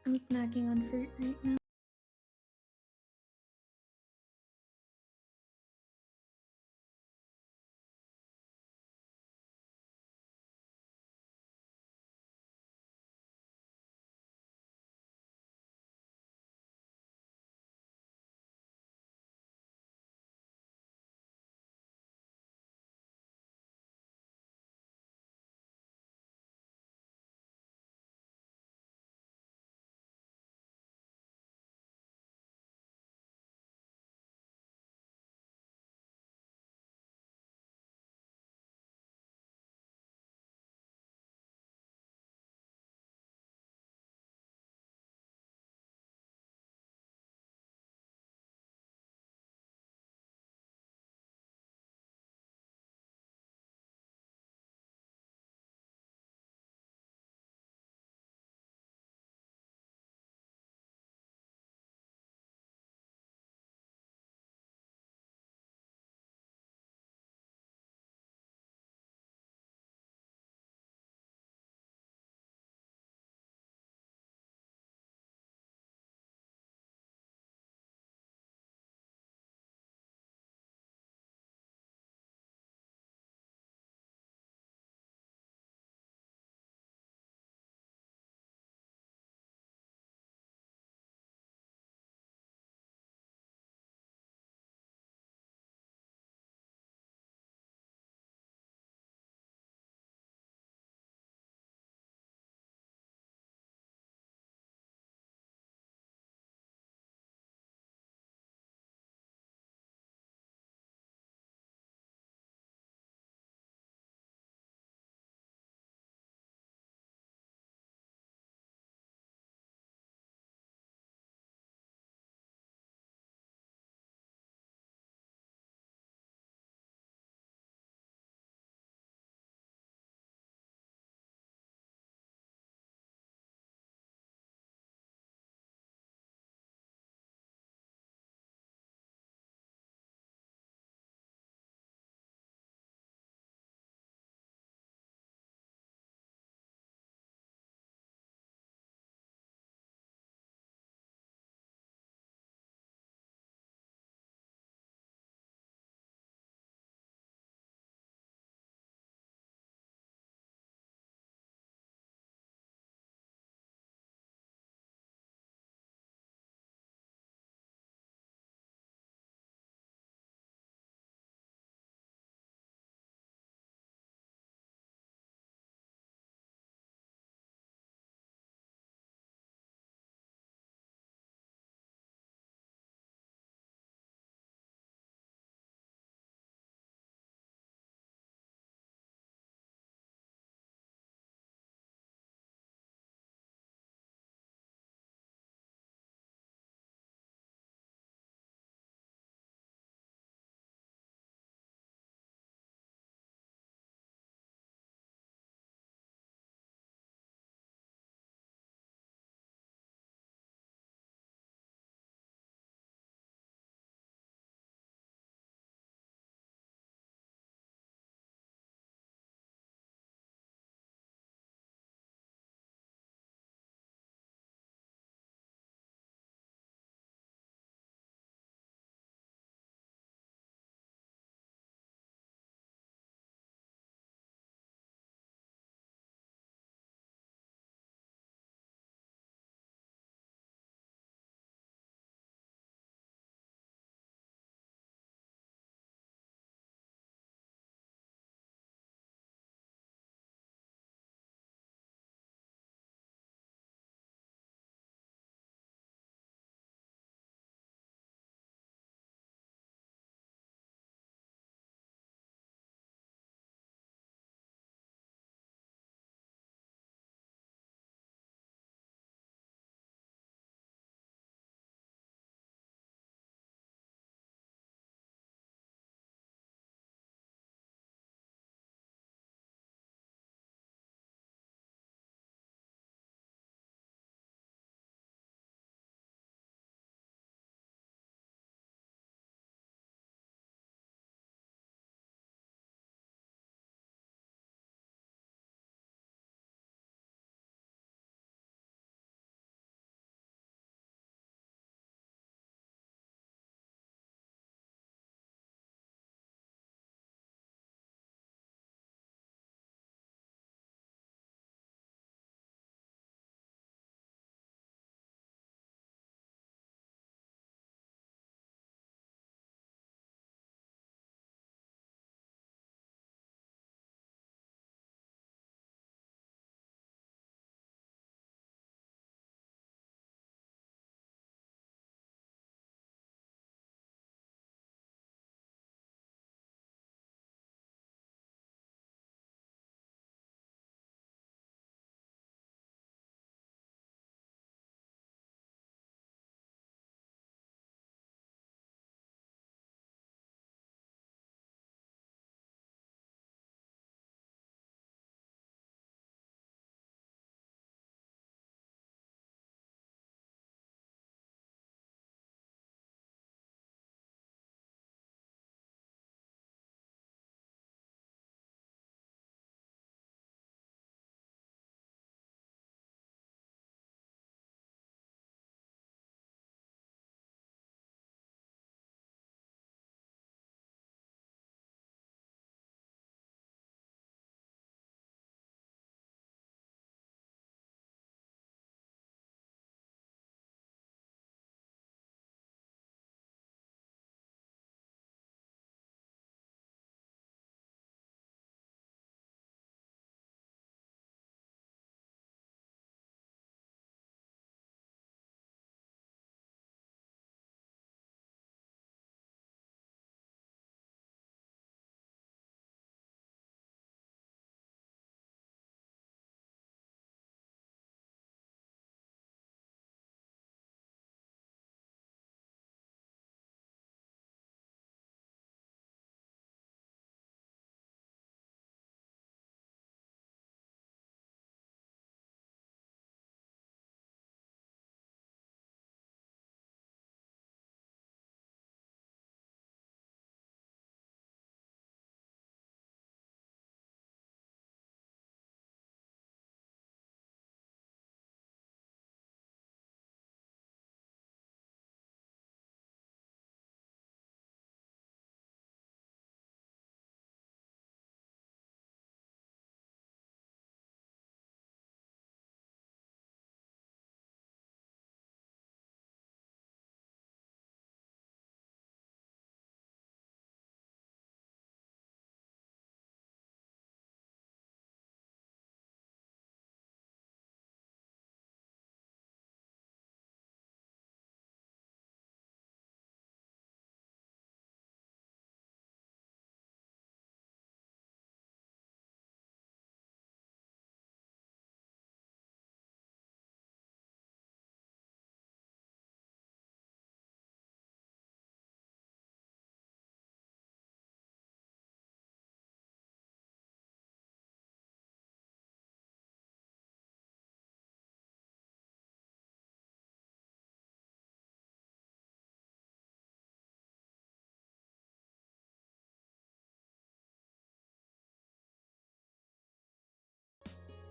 I'm snacking on fruit right now.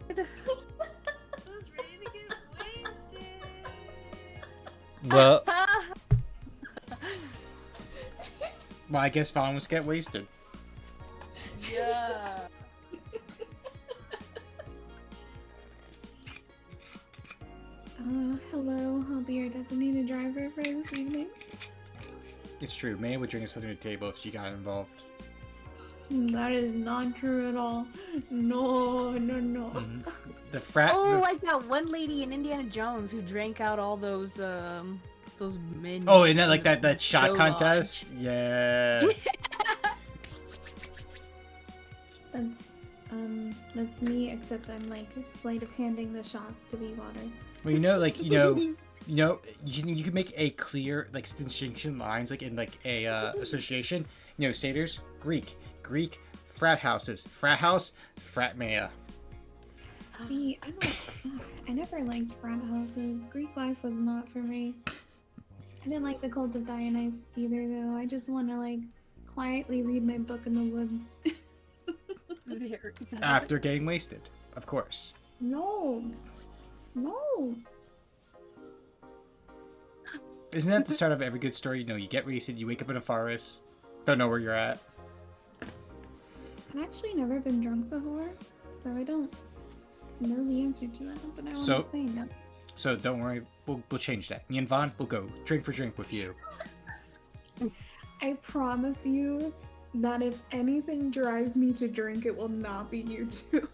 Who's ready to get wasted? Well, I guess Vaughn was get wasted. Yeah. Hello. I'll be your designated driver for this evening. It's true. May would bring us something to the table if she got involved. That is not true at all. No. Mm-hmm. The frat. Oh, like that one lady in Indiana Jones who drank out all those men. Oh, and that like that the shot snow contest. lodge. Yeah. That's me. Except I'm like sleight of handing the shots to be water. Well, you can make a clear like distinction lines like in like a association. Satyrs, Greek, frat houses, frat house, frat maya. See, I never liked frat houses. Greek life was not for me. I didn't like the cult of Dionysus either, though. I just want to like quietly read my book in the woods. After getting wasted, of course. No. Isn't that the start of every good story? You get wasted, you wake up in a forest, don't know where you're at. I've actually never been drunk before, so I don't know the answer to that, but I want to say no. So don't worry, we'll change that. Me and Vaughn will go drink for drink with you. I promise you that if anything drives me to drink, it will not be you two.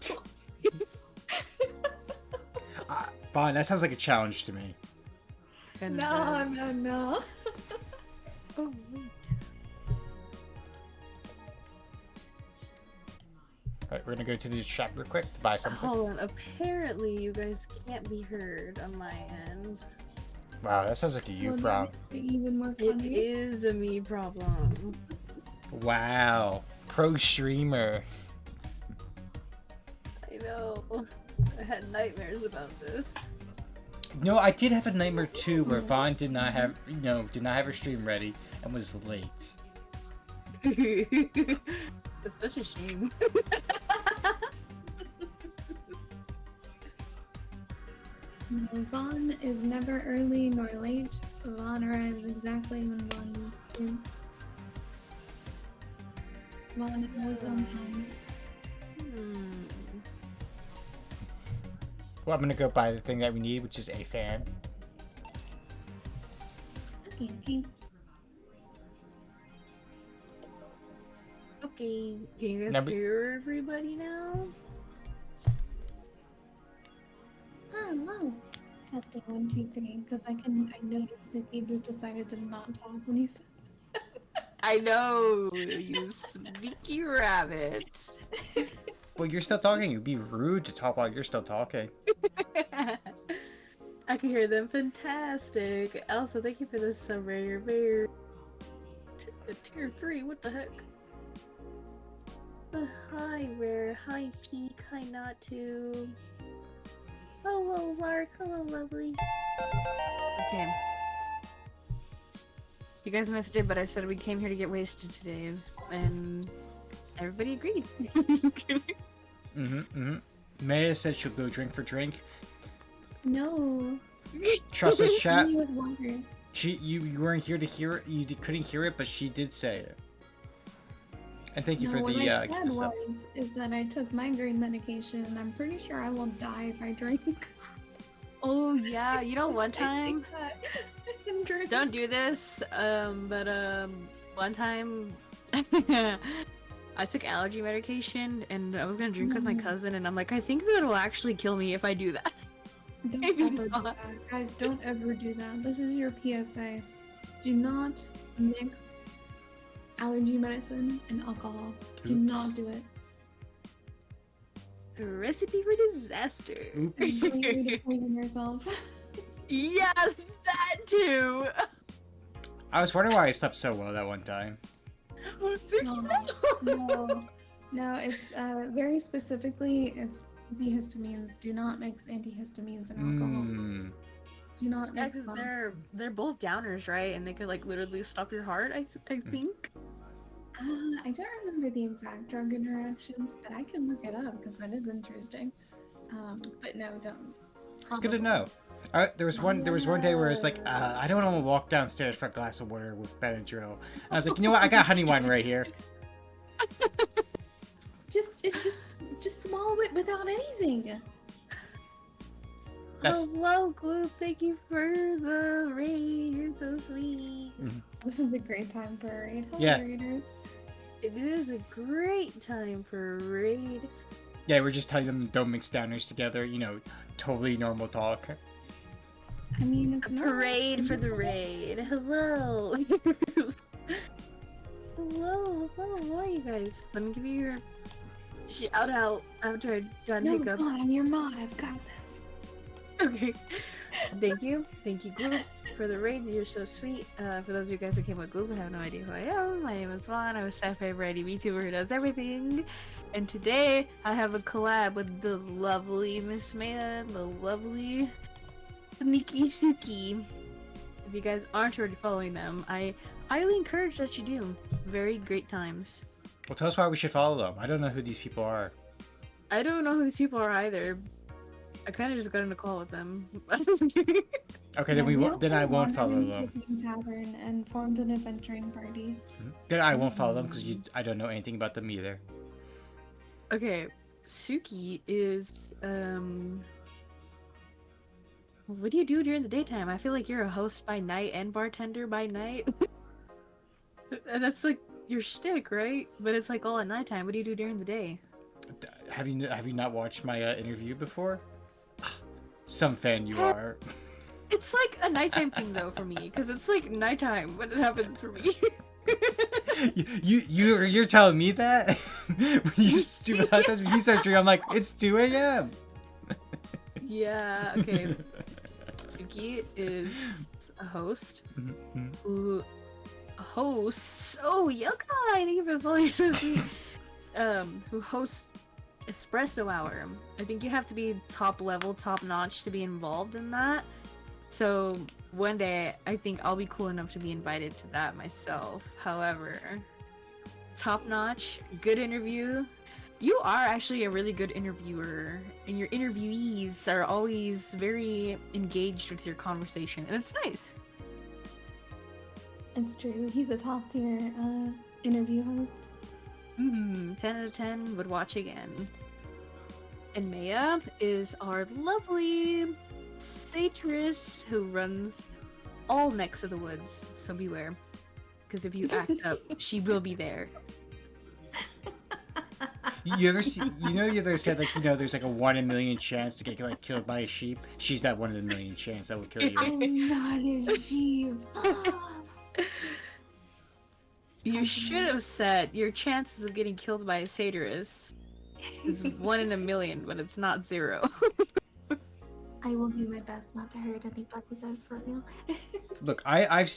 Vaughn, that sounds like a challenge to me. No. Oh, wait. Alright, we're gonna go to the shop real quick to buy something. Hold on. Apparently, you guys can't be heard on my end. Wow, that sounds like a you problem. Even more It funny. is a me problem. Wow, pro streamer. I know. I had nightmares about this. No, I did have a nightmare too, where Vaughn did not have her stream ready and was late. It's such a shame. No, Vaughn is never early nor late. Vaughn arrives exactly when Vaun needs to. Vaughn is always on time. Well, I'm gonna go buy the thing that we need, which is a fan. Okay. Okay, can you guys hear everybody now? Hello. Testing 1, 2, 3, because I noticed that he just decided to not talk when he said. I know, you sneaky rabbit. Well, you're still talking. It'd be rude to talk while you're still talking. I can hear them. Fantastic. Also, thank you for the sub, Rare. Tier 3, what the heck? Hi, Rare. Hi, Peak. Hi, Natu. Hello, Lark. Hello, Lovely. Okay. You guys missed it, but I said we came here to get wasted today, and everybody agreed. Maya said she'll go drink for drink. No. Trust us, chat. With water. You weren't here to hear it. You couldn't hear it, but she did say it. And thank you for what the I said is that I took migraine medication, and I'm pretty sure I will die if I drink. Oh yeah, you know one time. Don't do this. But one time. I took allergy medication and I was gonna drink with my cousin, and I'm like, I think that it'll actually kill me if I do that. Don't ever do that. Guys, don't ever do that. This is your PSA. Do not mix allergy medicine and alcohol. Oops. Do not do it. A recipe for disaster. Oops. You're going to poison yourself. Yeah, that too. I was wondering why I slept so well that one time. No, it's very specifically, it's antihistamines. Do not mix antihistamines and alcohol. Do not Yeah, mix because them. they're both downers, right? And they could like literally stop your heart. I think. I don't remember the exact drug interactions, but I can look it up because that is interesting. But no, don't. It's good to know. There was one day where it's like, I don't want to walk downstairs for a glass of water with Benadryl. And I was like, you know what? I got honey wine right here. Just swallow it without anything. That's Hello, Gloop. Thank you for the raid. You're so sweet. This is a great time for a raid. Hello, Yeah. raiders. It is a great time for a raid. yeah. We're just telling them don't mix downers together. Totally normal talk. I mean, it's A not parade for the raid. Hello. Hello. How are you guys? Let me give you your shout out after I'm done No, hiccup. God, I'm your mod. I've got this. Okay. Thank you, Gloop, for the raid. You're so sweet. For those of you guys that came with Gloop and have no idea who I am, my name is Vaughn. I'm a Sapphire variety VTuber who does everything. And today I have a collab with the lovely Miss Maya, the lovely Sneaky Suki. If you guys aren't already following them, I highly encourage that you do. Very great times. Well, tell us why we should follow them. I don't know who these people are. I don't know who these people are either. I kind of just got in a call with them. Okay, then then I won't follow them. Tavern and formed an adventuring party. Then I won't follow them because I don't know anything about them either. Okay, Suki is what do you do during the daytime? I feel like you're a host by night and bartender by night. And that's like your shtick, right? But it's like all at nighttime. What do you do during the day? Have you not watched my interview before? Some fan you are. It's like a nighttime thing though for me, because it's like nighttime when it happens for me. You're telling me that? When you start streaming, I'm like, it's 2 a.m. Yeah, okay. Suki is a host who hosts. Oh, Yokai! Thank you for the follow. You're so sweet. Who hosts Espresso Hour. I think you have to be top level, top notch to be involved in that. So one day, I think I'll be cool enough to be invited to that myself. However, top notch, good interview. You are actually a really good interviewer, and your interviewees are always very engaged with your conversation, and it's nice. It's true. He's a top tier interview host. 10 out of 10 would watch again. And Maya is our lovely satirist who runs all necks of the woods, so beware. Because if you act up, she will be there. You ever see? You ever said there's like a 1 in a million chance to get like killed by a sheep. She's that 1 in a million chance that will kill you. I'm not a sheep. You should have said your chances of getting killed by a satirist is 1 in a million, but it's not 0. I will do my best not to hurt anybody though, for real. Look, I've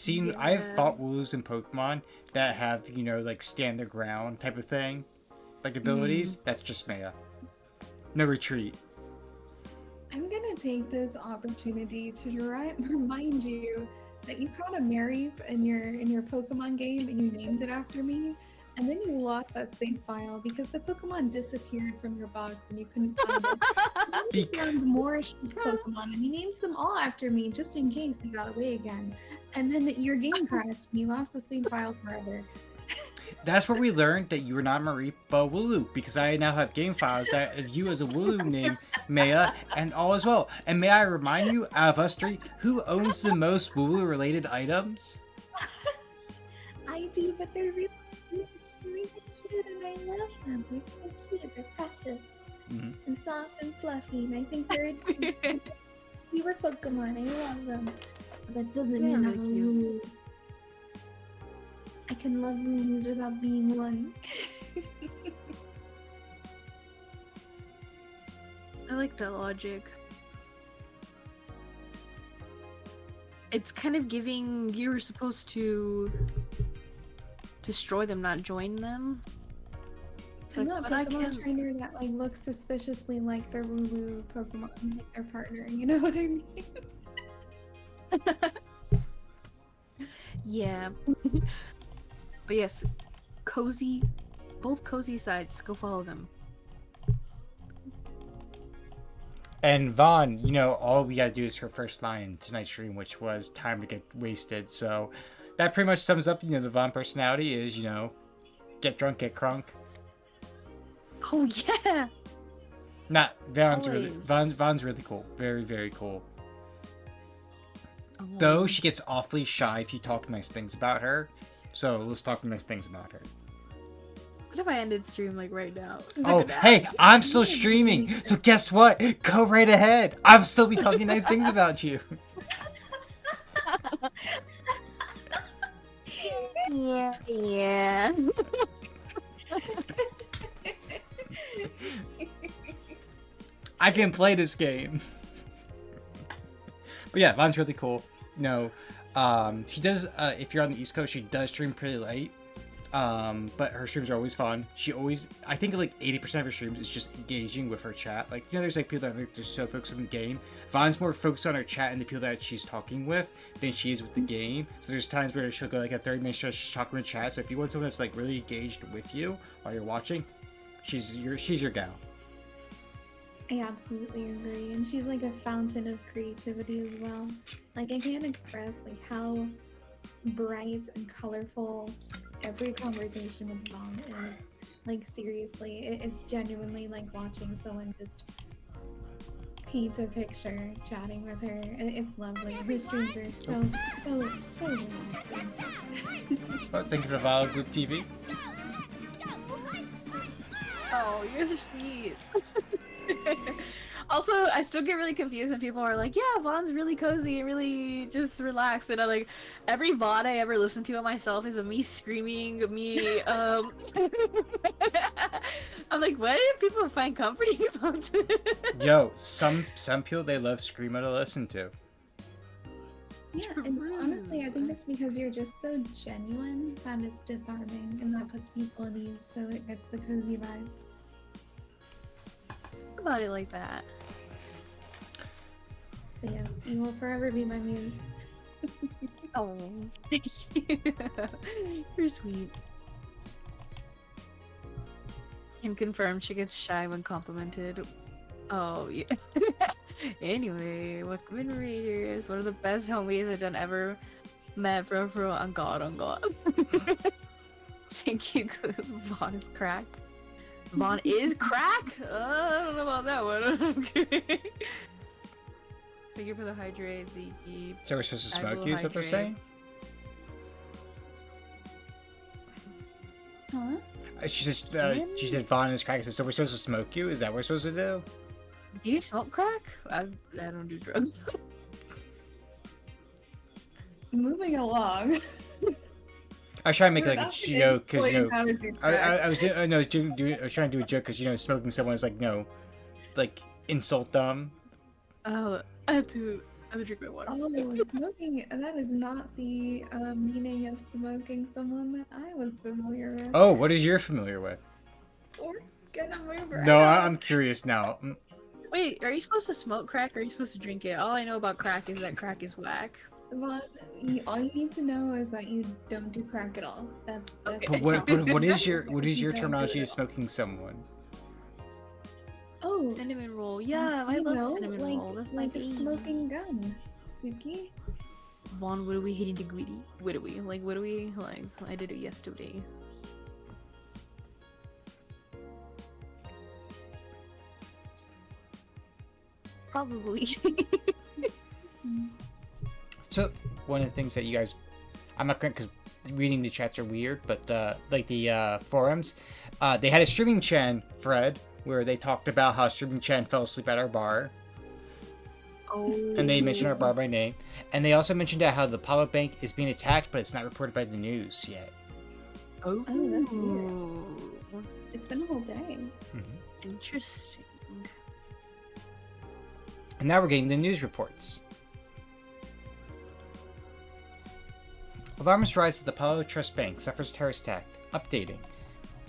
fought wolves in Pokemon that have like stand their ground type of thing, like abilities. That's just Maya. No retreat. I'm gonna take this opportunity to remind you that you caught a Mary in your Pokemon game and you named it after me, and then you lost that save file because the Pokemon disappeared from your box and you couldn't find it. And then you found more sheep Pokemon and you named them all after me just in case they got away again. And then your game crashed and you lost the same file forever. That's where we learned that you were not Marie, but Wooloo, because I now have game files that of you as a Wooloo named Maya and all as well. And may I remind you, out of us three, who owns the most Wooloo related items? I do, but they're really cute and I love them. They're so cute. They're precious and soft and fluffy. And I think they're you were Pokemon. I love them. But that doesn't mean I'm a Wooloo. I can love Wooloos without being one. I like that logic. It's kind of giving you were supposed to destroy them, not join them. It's I'm like, not a but I Pokemon can't. trainer that like looks suspiciously like their Wooloo Pokemon, like their partner. You know what I mean? Yeah. But yes, both cozy sites, go follow them. And Vaughn, you know, all we gotta do is her first line in tonight's stream, which was "time to get wasted." So that pretty much sums up, you know, the Vaughn personality is, you know, get drunk, get crunk. Oh yeah. Not Vaughn's really Always. Vaughn's really cool. Very, very cool. Oh. Though she gets awfully shy if you talk nice things about her. So let's talk nice things about her. What if I ended stream like right now? Oh, hey, I'm still streaming. So guess what? Go right ahead. I'll still be talking nice things about you. Yeah. I can play this game. But yeah, Vaughn's really cool. You know, she does, if you're on the East Coast, she does stream pretty late. But her streams are always fun. She always, I think like 80% of her streams is just engaging with her chat. Like, you know, there's like people that are just so focused on the game. Vaughn's more focused on her chat and the people that she's talking with than she is with the game. So there's times where she'll go like a 30-minute show, she's talking with chat. So if you want someone that's like really engaged with you while you're watching, she's your gal. I absolutely agree, and she's like a fountain of creativity as well. Like I can't express like how bright and colorful every conversation with Mom is. Like seriously, it's genuinely like watching someone just paint a picture, chatting with her. It's lovely. Her streams are so relaxing. Oh, thank you for following Group TV. Oh, you guys are sweet. Also, I still get really confused when people are like, yeah, Vaughn's really cozy and really just relaxed. And I like, every VOD I ever listen to of myself is of me screaming, I'm like, what do people find comforting about this? Yo, some people, they love Screamo to listen to. Yeah, and honestly, I think it's because you're just so genuine that it's disarming, and that puts people at ease, so it gets a cozy vibe. About it like that. But yes, you will forever be my muse. Oh, thank you. You're sweet. Can confirm she gets shy when complimented. Oh, yeah. Anyway, what commemorators? One of the best homies I've done ever met, bro, on God, on God. Thank you, Vaughn is crack. Vaughn is crack? I don't know about that one. Okay. Thank you for the hydrate, Zeke. So we're supposed to I smoke will you, is what they're hydrate. saying? Huh? She said Vaughn is crack. So we're supposed to smoke you? Is that what we're supposed to do? Do you smoke crack? I don't do drugs. Moving along. I was trying to make We're like a about to joke because you explain know how to do I crack. was doing, no, I was trying to do a joke because you know smoking someone is like no, like insult them. Oh, I have to drink my water. Oh, smoking, that is not the meaning of smoking someone that I was familiar with. Oh, what is you're familiar with? Or gonna move around. No, I'm curious now. Wait, are you supposed to smoke crack or are you supposed to drink it? All I know about crack is that crack is whack. Well, all you need to know is that you don't do crack at all. That's Okay. But what is your Don't do terminology it of smoking someone? Oh, Cinnamon roll. Yeah, I you love know, cinnamon like, roll. That's my like a baby. smoking gun, Suki. Vaughn, what are we hitting the greedy? What are we? Like, what are we? Like, I did it yesterday. Probably. So one of the things that you guys, I'm not going because reading the chats are weird, but like the forums, they had a streaming Chan thread where they talked about how streaming Chan fell asleep at our bar, Oh. and they mentioned our bar by name, and they also mentioned how the Apollo Bank is being attacked, but it's not reported by the news yet. Oh. Oh, that's weird. It's been a whole day. Interesting. And now we're getting the news reports. Alarms rise as the Apollo Trust Bank suffers terrorist attack. Updating.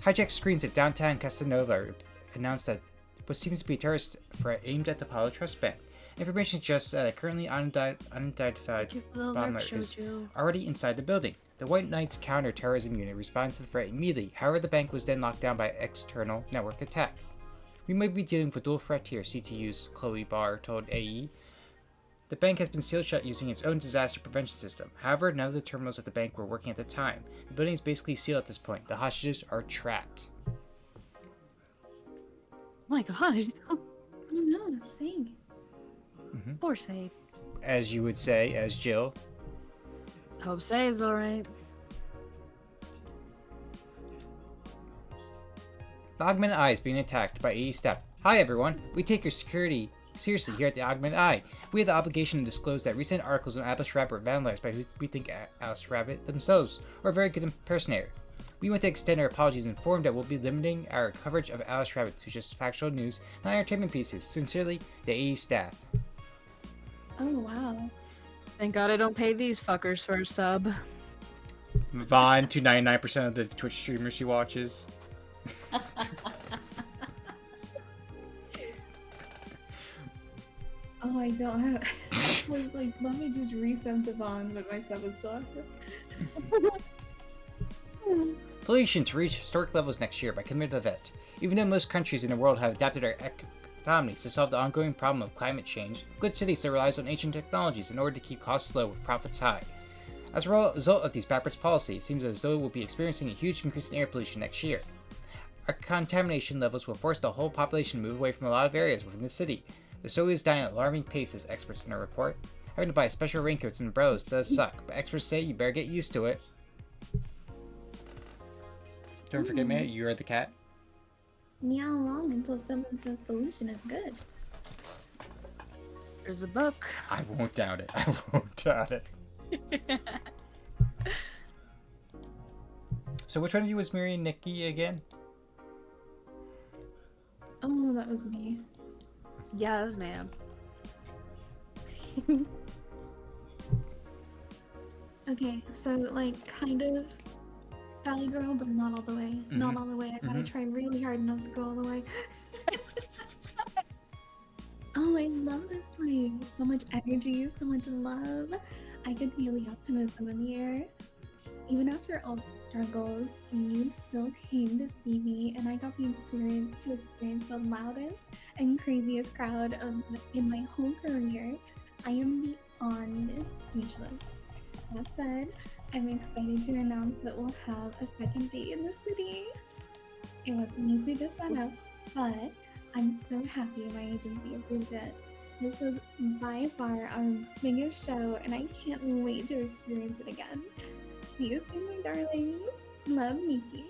Hijacked screens at downtown Casanova announced that what seems to be a terrorist threat aimed at the Apollo Trust Bank. Information suggests that a currently unidentified bomber is already inside the building. The White Knights counter-terrorism unit responded to the threat immediately. However, the bank was then locked down by external network attack. We might be dealing with a dual threat here, CTU's Chloe Barr told AE. The bank has been sealed shut using its own disaster prevention system. However, none of the terminals at the bank were working at the time. The building is basically sealed at this point. The hostages are trapped. Oh my god. Oh no, Sig. Poor Say. As you would say, as Jill. Hope Say is alright. The Augmented Eye is being attacked by AE staff. Hi everyone, we take your security seriously here at the Augmented Eye. We have the obligation to disclose that recent articles on Alice Rabbit were vandalized by who we think Alice Rabbit themselves, or a very good impersonator. We want to extend our apologies and inform that we'll be limiting our coverage of Alice Rabbit to just factual news, not entertainment pieces. Sincerely, the AE staff. Oh wow. Thank god I don't pay these fuckers for a sub. Vaughn to 99% of the Twitch streamers she watches. Oh, I don't have. I was like, let me just resend the bond, but my sub is still active. Pollution to reach historic levels next year by committing to the vet. Even though most countries in the world have adapted their economies to solve the ongoing problem of climate change, good cities still relies on ancient technologies in order to keep costs low with profits high. As a result of these backwards policies, it seems as though we'll be experiencing a huge increase in air pollution next year. Our contamination levels will force the whole population to move away from a lot of areas within the city. The soil is dying at alarming paces, experts in a report. Having to buy special raincoats and umbrellas does suck, but experts say you better get used to it. Don't forget, Maya, you are the cat. Meow long until someone says pollution is good. There's a book. I won't doubt it. I won't doubt it. So which one of you was marrying Nikki again? Oh, that was me. Yes, ma'am. Okay, so like kind of Valley Girl, but not all the way. Not all the way. I gotta try really hard not to go all the way. Oh, I love this place. So much energy, so much love. I could feel the optimism in the air. Even after all the struggles, you still came to see me, and I got the experience the loudest and craziest crowd in my whole career. I am beyond speechless. That said, I'm excited to announce that we'll have a second date in the city. It wasn't easy to set up, but I'm so happy my agency approved it. This was by far our biggest show, and I can't wait to experience it again. See you soon, my darlings. Love, Miki.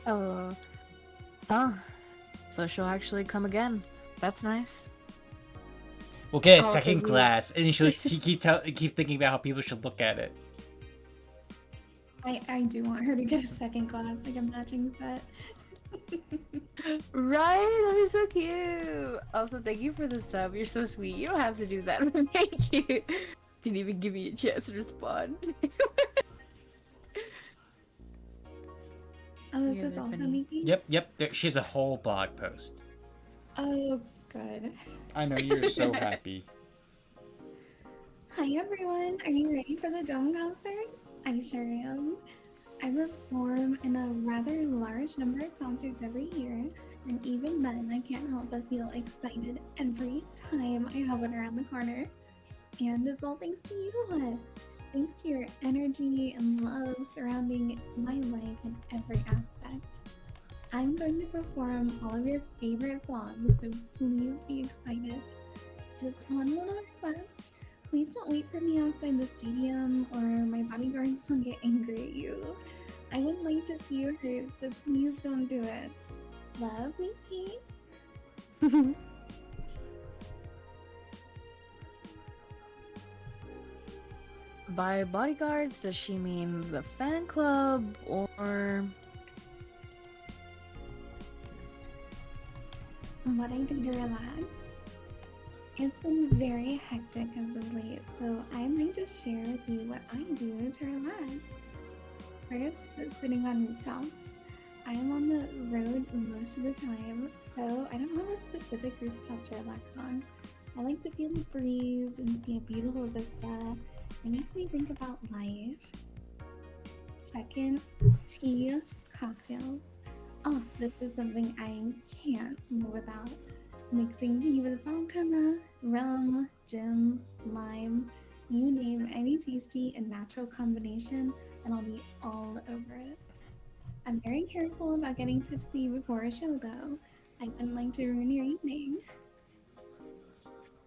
Oh. Huh. So she'll actually come again. That's nice. We'll get a Oh, second thank you. glass, and you should keep thinking about how people should look at it. I do want her to get a second glass, like a matching set. Right? That'd be so cute. Also, thank you for the sub. You're so sweet. You don't have to do that. Thank you. Didn't even give me a chance to respond. Oh, is Yeah, this they're also funny. Miki? Yep. She has a whole blog post. Oh, good. I know you're so happy. Hi everyone, are you ready for the Dome concert? I sure am. I perform in a rather large number of concerts every year, and even then I can't help but feel excited every time I have it around the corner. And it's all thanks to you. Thanks to your energy and love surrounding my life in every aspect. I'm going to perform all of your favorite songs, so please be excited. Just one little request. Please don't wait for me outside the stadium or my bodyguards will get angry at you. I would like to see you hurt, so please don't do it. Love, Miki. By bodyguards, does she mean the fan club or... What I do to relax? It's been very hectic as of late, so I'd like to share with you what I do to relax. First, sitting on rooftops. I am on the road most of the time, so I don't have a specific rooftop to relax on. I like to feel the breeze and see a beautiful vista. It makes me think about life. Second, tea cocktails. Oh, this is something I can't live without. Mixing tea with vodka, rum, gin, lime, you name any tasty and natural combination, and I'll be all over it. I'm very careful about getting tipsy before a show, though. I wouldn't like to ruin your evening.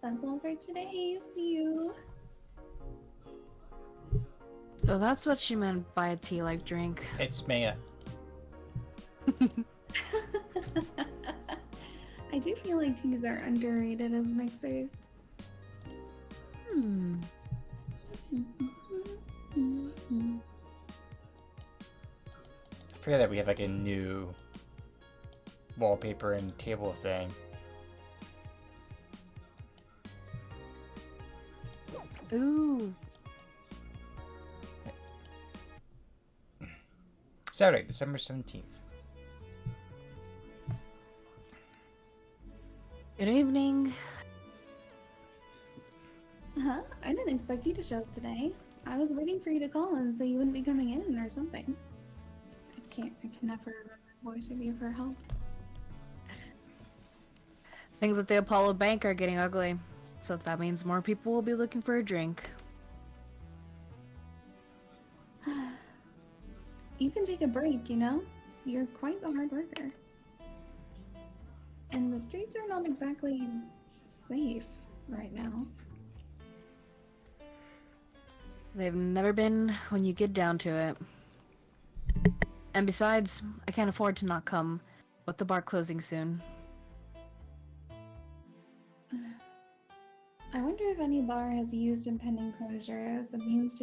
That's all for today. See you. So that's what she meant by a tea-like drink. It's Maya. I do feel like teas are underrated as mixers. Hmm. I forget that we have like a new wallpaper and table thing. Ooh. Saturday, December 17th. Good evening. Huh? I didn't expect you to show up today. I was waiting for you to call and say you wouldn't be coming in or something. I can never remember the voice of you for help. Things at the Apollo Bank are getting ugly, so that means more people will be looking for a drink. You can take a break, you know? You're quite the hard worker. And the streets are not exactly safe right now. They've never been when you get down to it. And besides, I can't afford to not come, with the bar closing soon. I wonder if any bar has used impending closure as a means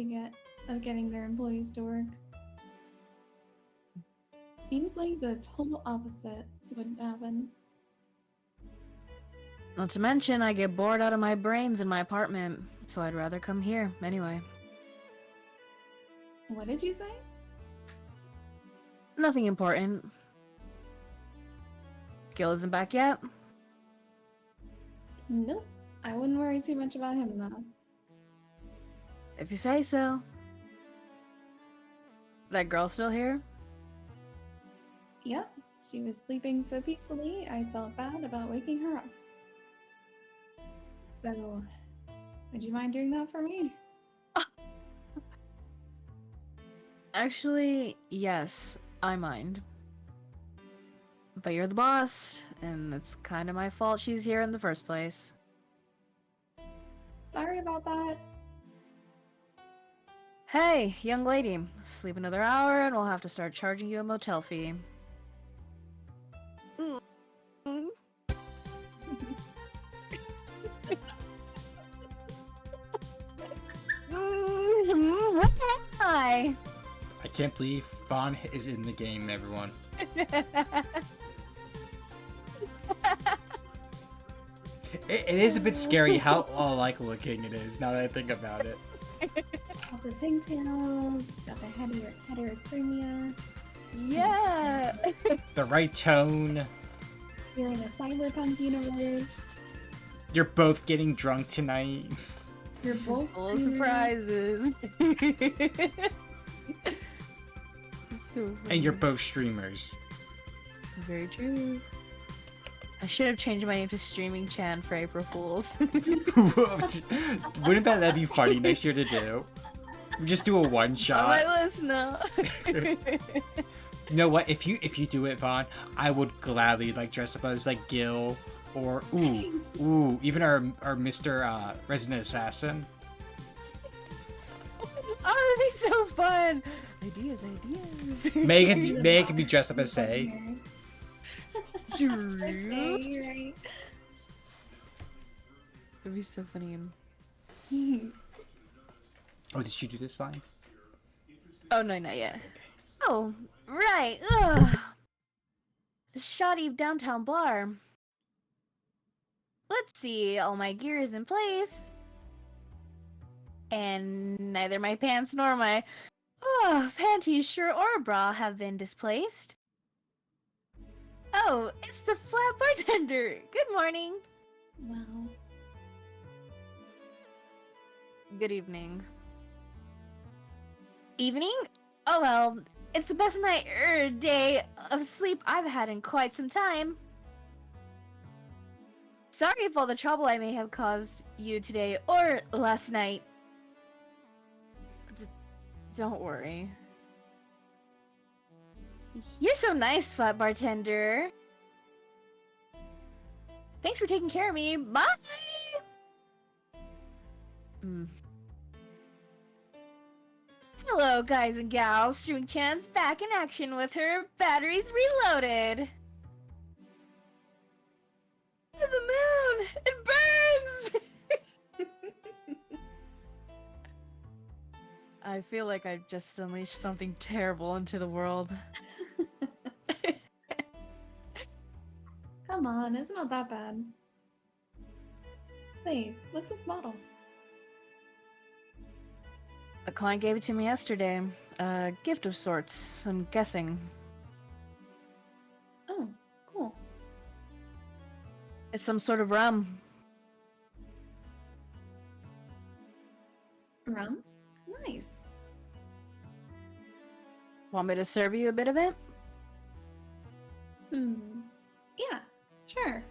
of getting their employees to work. Seems like the total opposite would happen. Not to mention, I get bored out of my brains in my apartment, so I'd rather come here, anyway. What did you say? Nothing important. Gil isn't back yet? Nope. I wouldn't worry too much about him, though. If you say so. That girl still here? Yep. She was sleeping so peacefully, I felt bad about waking her up. So, would you mind doing that for me? Actually, yes, I mind. But you're the boss, and it's kind of my fault she's here in the first place. Sorry about that. Hey, young lady, sleep another hour and we'll have to start charging you a motel fee. Hi. I can't believe Vaughn is in the game, everyone. It is a bit scary how alike looking it is, now that I think about it. Got the pigtails, got the heterochromia. Yeah. The right tone. You're in a cyberpunk universe. You're both getting drunk tonight. You're Just both full of screaming. surprises. It's so funny. And you're both streamers. Very true. I should have changed my name to Streaming Chan for April Fools. Wouldn't that be funny next year to do? Just do a one On shot. my list now. You know what? If you do it, Vaughn, I would gladly like dress up as like Gil or even our Mr. Resident Assassin. Oh, that'd be so fun. Ideas. May can be dressed up as Say. Drew. Right. That'd be so funny. Oh, did you do this line? Oh no, not yet. Oh, right. Ugh. The shoddy downtown bar. Let's see, all my gear is in place. And neither my pants nor my panties, shirt, or bra have been displaced. Oh, it's the flat bartender. Good morning. Wow. Good evening. Evening? Oh well, it's the best night day of sleep I've had in quite some time. Sorry for all the trouble I may have caused you today or last night. Don't worry. You're so nice, flat bartender. Thanks for taking care of me. Bye! Hello, guys and gals. Streaming Chan's back in action with her batteries reloaded. To the moon! It burns! I feel like I just unleashed something terrible into the world. Come on, it's not that bad. Say, what's this bottle? A client gave it to me yesterday. A gift of sorts, I'm guessing. Oh, cool. It's some sort of rum. Rum? Nice. Want me to serve you a bit of it? Yeah, sure.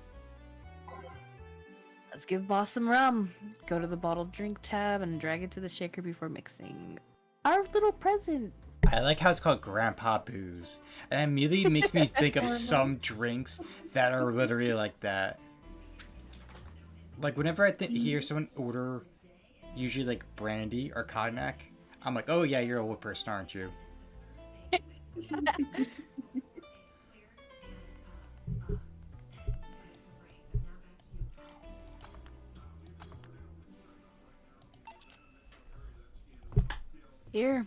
Let's give boss some rum. Go to the bottled drink tab and drag it to the shaker before mixing. Our little present. I like how it's called Grandpa Booze. And it immediately makes me think of some drinks that are literally like that. Like, whenever I hear someone order, usually like brandy or cognac, I'm like, oh yeah, you're a old person, aren't you? Here.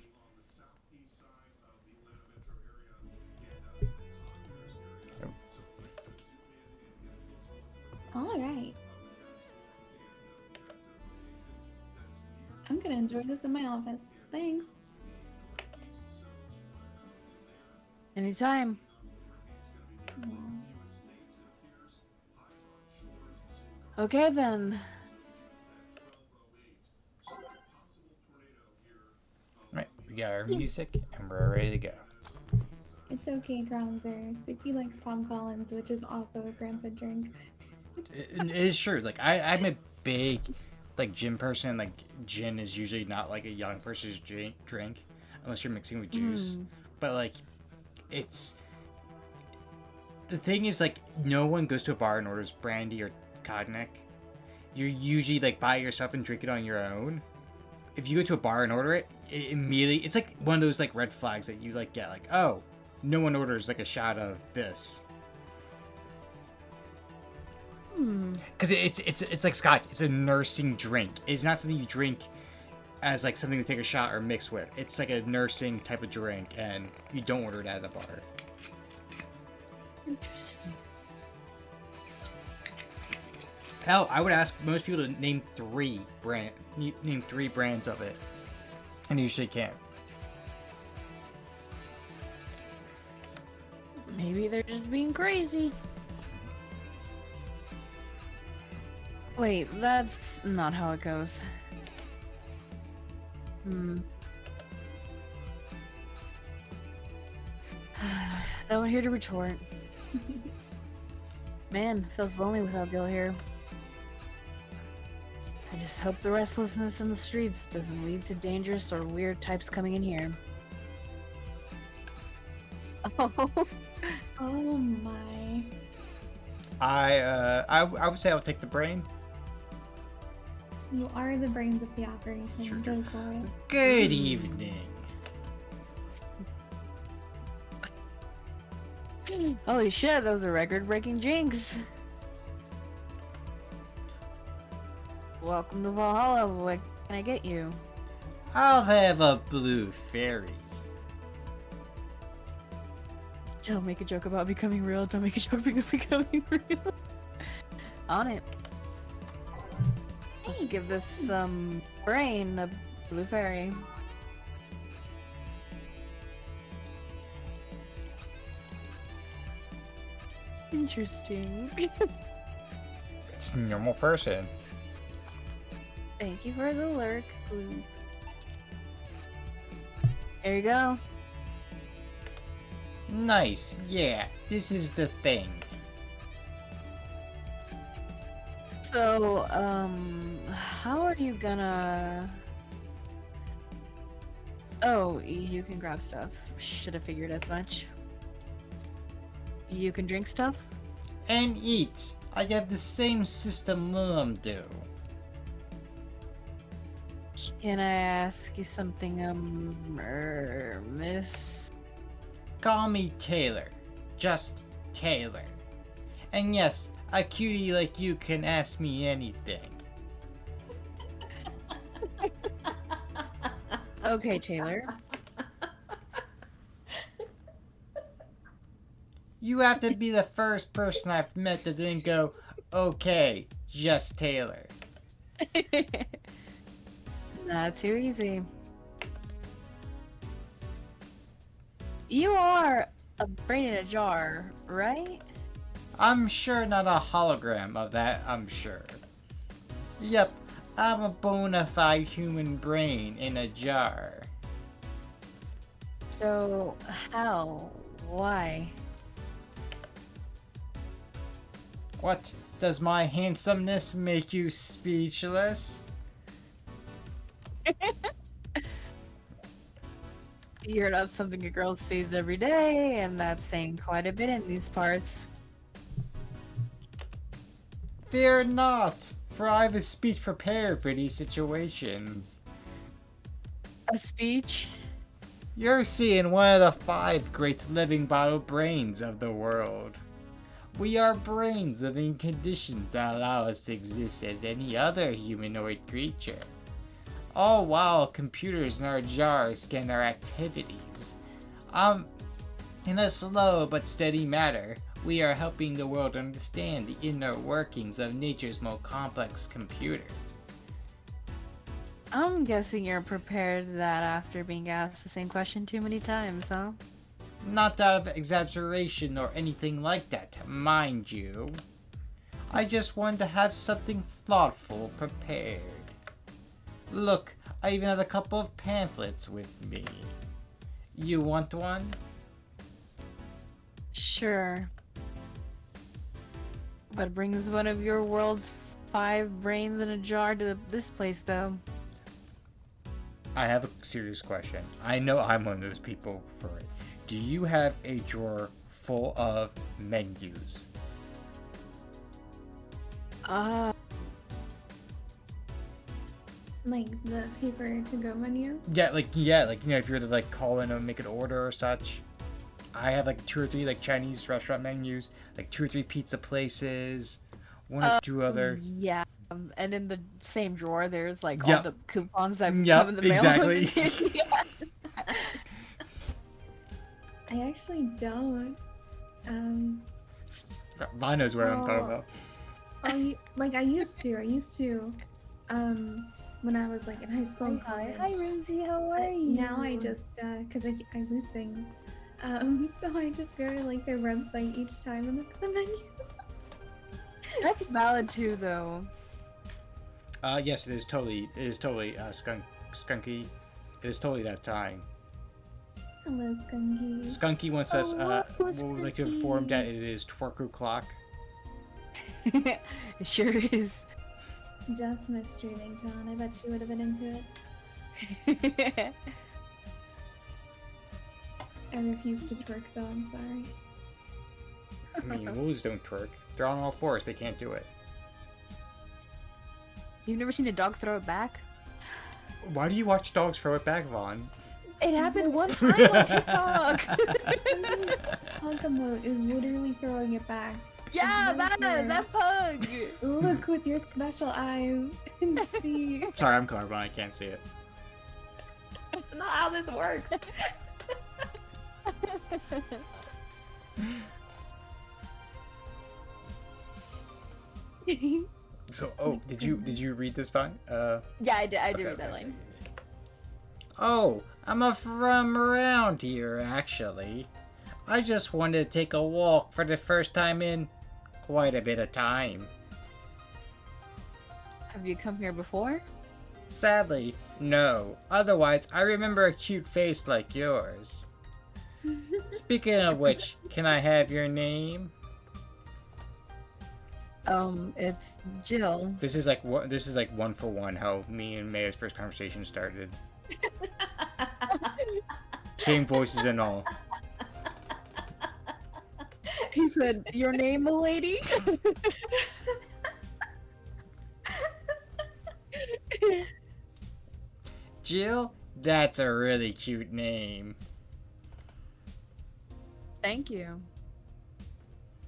All right. I'm gonna enjoy this in my office. Thanks. Anytime. Aw. Okay then. Right, we got our music and we're ready to go. It's okay, Groundsers. If likes Tom Collins, which is also a grandpa drink. It is true. Like, I'm a big, like, gin person. Like, gin is usually not, like, a young person's drink unless you're mixing with juice. But, like, it's... The thing is, like, no one goes to a bar and orders brandy or cognac. You usually, like, buy it yourself and drink it on your own. If you go to a bar and order it, it immediately... It's, like, one of those, like, red flags that you, like, get. Like, oh, no one orders, like, a shot of this. Because it's like scotch. It's a nursing drink. It's not something you drink as like something to take a shot or mix with. It's like a nursing type of drink, and you don't order it at a bar. Interesting. Hell, I would ask most people to name three brands of it, and you usually can't. Maybe they're just being crazy. Wait, that's not how it goes. No one here to retort. Man, feels lonely without Bill here. I just hope the restlessness in the streets doesn't lead to dangerous or weird types coming in here. Oh. Oh my. I would say I would take the brain. You are the brains of the operation. Sure. Go for it. Good evening. Holy shit, those are record-breaking jinx. Welcome to Valhalla. What can I get you? I'll have a blue fairy. Don't make a joke about becoming real. Don't make a joke about becoming real. On it. Let's give this brain a blue fairy. Interesting. It's a normal person. Thank you for the lurk. Blue. There you go. Nice, yeah, this is the thing. So, how are you gonna... Oh, you can grab stuff. Should have figured as much. You can drink stuff? And eat. I have the same system Lilum do. Can I ask you something, miss? Call me Taylor. Just Taylor. And yes, a cutie like you can ask me anything. Okay, Taylor. You have to be the first person I've met to then go, okay, just Taylor. Not too easy. You are a brain in a jar, right? I'm sure not a hologram of that, I'm sure. Yep, I'm a bona fide human brain in a jar. So, how? Why? What? Does my handsomeness make you speechless? You're not something a girl sees every day, and that's saying quite a bit in these parts. Fear not, for I have a speech prepared for these situations. A speech? You're seeing one of the 5 great living bottle brains of the world. We are brains living in conditions that allow us to exist as any other humanoid creature. All while computers in our jars scan our activities. In a slow but steady manner, we are helping the world understand the inner workings of nature's most complex computer. I'm guessing you're prepared that after being asked the same question too many times, huh? Not out of exaggeration or anything like that, mind you. I just wanted to have something thoughtful prepared. Look, I even have a couple of pamphlets with me. You want one? Sure. What brings one of your world's 5 brains in a jar to this place, though? I have a serious question. I know I'm one of those people for it. Do you have a drawer full of menus? Like the paper to go menus. Yeah, if you were to like call in and make an order or such. I have like 2 or 3 like Chinese restaurant menus, like 2 or 3 pizza places, 1 or 2 other. Yeah. And in the same drawer, there's like Yep. all the coupons that Yep, come in the mail. exactly. Yeah. I actually don't. Vaughn knows what I'm talking Oh. about. I used to. When I was like in high school and Hi, college. Rosie. How are But you? now I just, cause I lose things. So I just go to like their website each time and look at the menu. That's valid too, though. Yes, it is totally skunky. It is tally that time. Hello, Skunky. Skunky wants us, Hello, would like to inform that it is twerk o'clock. It sure is. Just missed streaming, John. I bet she would have been into it. I refuse to twerk though, I'm sorry. I mean, wolves don't twerk. They're on all fours. They can't do it. You've never seen a dog throw it back? Why do you watch dogs throw it back, Vaughn? It happened one time on TikTok. Pugamo is literally throwing it back. Yeah, It's right there. that pug. Look with your special eyes and see. Sorry, I'm colorblind. I can't see it. That's not how this works. So, did you read this, Vaughn? Yeah, I did. I did Okay, read that okay. line. Oh, I'm from around here, actually. I just wanted to take a walk for the first time in quite a bit of time. Have you come here before? Sadly, no. Otherwise, I remember a cute face like yours. Speaking of which, can I have your name? It's Jill. This is like one for one how me and Maya's first conversation started. Same voices and all. He said, "Your name, milady?" Jill? That's a really cute name. Thank you.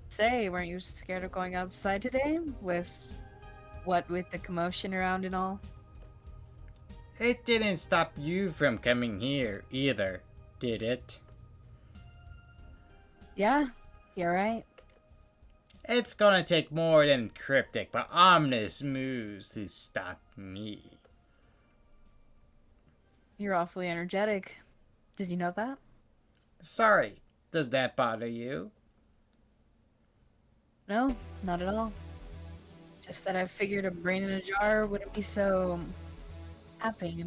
Say, weren't you scared of going outside today? With the commotion around and all? It didn't stop you from coming here either, did it? Yeah, you're right. It's gonna take more than cryptic but ominous moves to stop me. You're awfully energetic. Did you know that? Sorry, does that bother you? No, not at all. Just that I figured a brain in a jar wouldn't be so happy.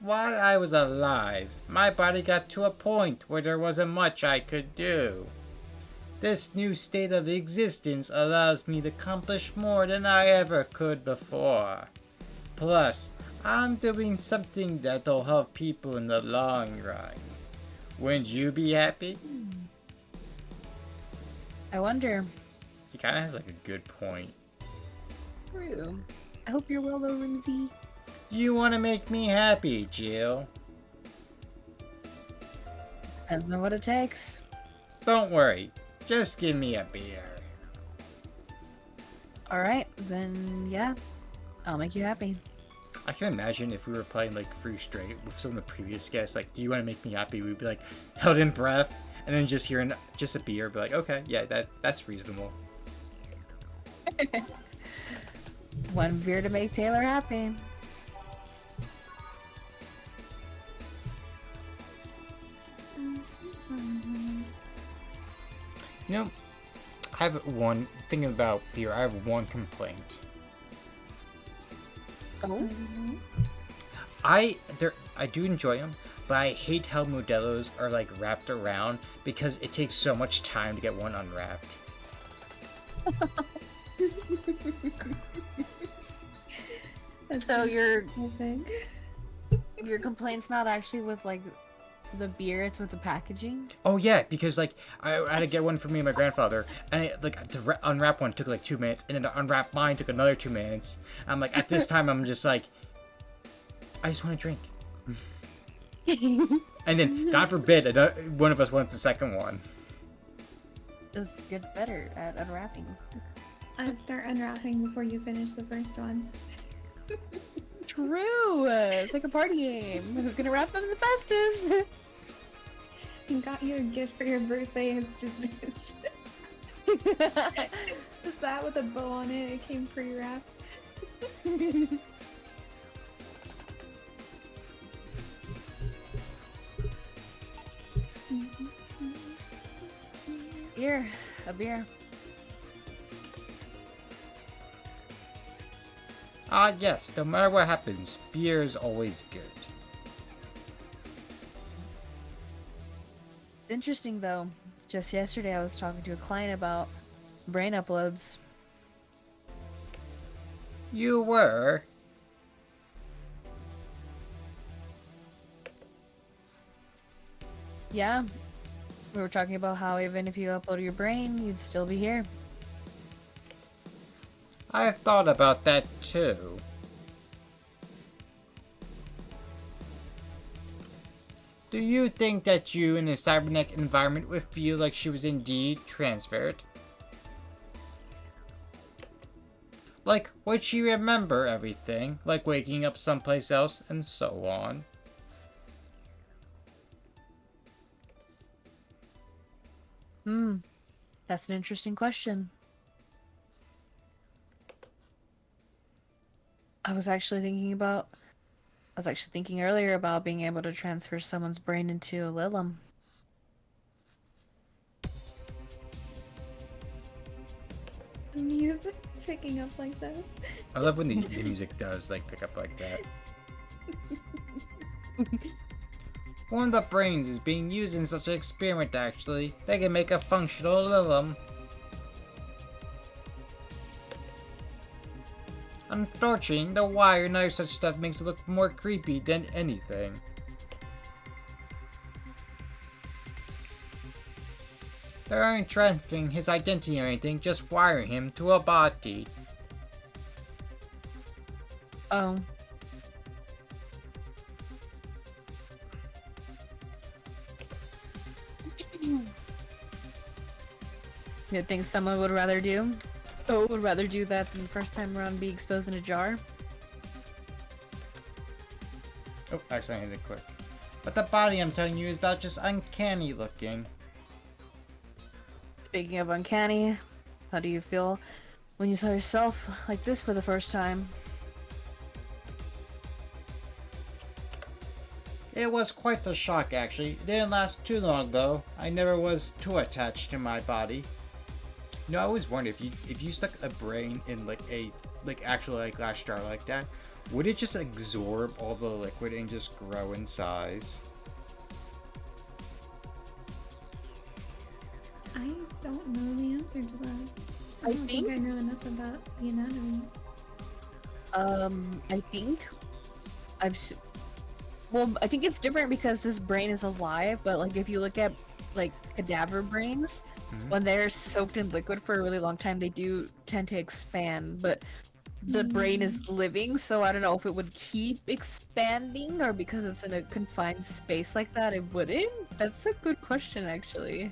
While I was alive, my body got to a point where there wasn't much I could do. This new state of existence allows me to accomplish more than I ever could before. Plus, I'm doing something that'll help people in the long run. Wouldn't you be happy? I wonder. He kind of has like a good point. True. I hope you're well though, Rimsey. You want to make me happy, Jill? Depends on what it takes. Don't worry, just give me a beer. Alright, then yeah. I'll make you happy. I can imagine if we were playing like Free Straight with some of the previous guests, like, do you want to make me happy? We'd be like, held in breath, and then just hearing just a beer, be like, okay, yeah, that's reasonable. One beer to make Taylor happy. You know, I have one, thinking about beer, I have one complaint. Oh? I do enjoy them, but I hate how Modelo's are like wrapped around because it takes so much time to get one unwrapped. So your complaint's not actually with like the beer, it's with the packaging? Oh yeah, because like I had to get one for me and my grandfather, and to unwrap one took like 2 minutes, and then to unwrap mine took another 2 minutes. I'm like, at this time, I'm just like, I just want to drink. And then, God forbid, one of us wants the second one. Just get better at unwrapping. I'd start unwrapping before you finish the first one. True! It's like a party game. Who's gonna wrap them the fastest? I got you a gift for your birthday. It's just just that with a bow on it. It came pre-wrapped. Here, a beer. Ah yes, no matter what happens, beer is always good. It's interesting though. Just yesterday I was talking to a client about brain uploads. You were? Yeah. We were talking about how even if you upload your brain, you'd still be here. I've thought about that too. Do you think that you in a cybernetic environment would feel like she was indeed transferred? Like, would she remember everything? Like waking up someplace else and so on? That's an interesting question. I was actually thinking earlier about being able to transfer someone's brain into a Lilum. Music picking up like this. I love when the music does like pick up like that. One of the brains is being used in such an experiment, actually. They can make a functional Lilum. Unfortunately, the wire and other such stuff makes it look more creepy than anything. They aren't transferring his identity or anything, just wiring him to a body. Oh. You think someone would rather do? Oh, would rather do that than the first time around be exposed in a jar? Oh, accidentally hit it quick. But the body I'm telling you is about just uncanny looking. Speaking of uncanny, how do you feel when you saw yourself like this for the first time? It was quite the shock, actually. It didn't last too long, though. I never was too attached to my body. You know, I always wondered if you stuck a brain in like a actual glass jar like that, would it just absorb all the liquid and just grow in size? I don't know the answer to that. I don't think I know enough about the anatomy. I think well, I think it's different because this brain is alive, but like if you look at like cadaver brains, when they're soaked in liquid for a really long time, they do tend to expand, but the brain is living, so I don't know if it would keep expanding or because it's in a confined space like that, it wouldn't. That's a good question, actually.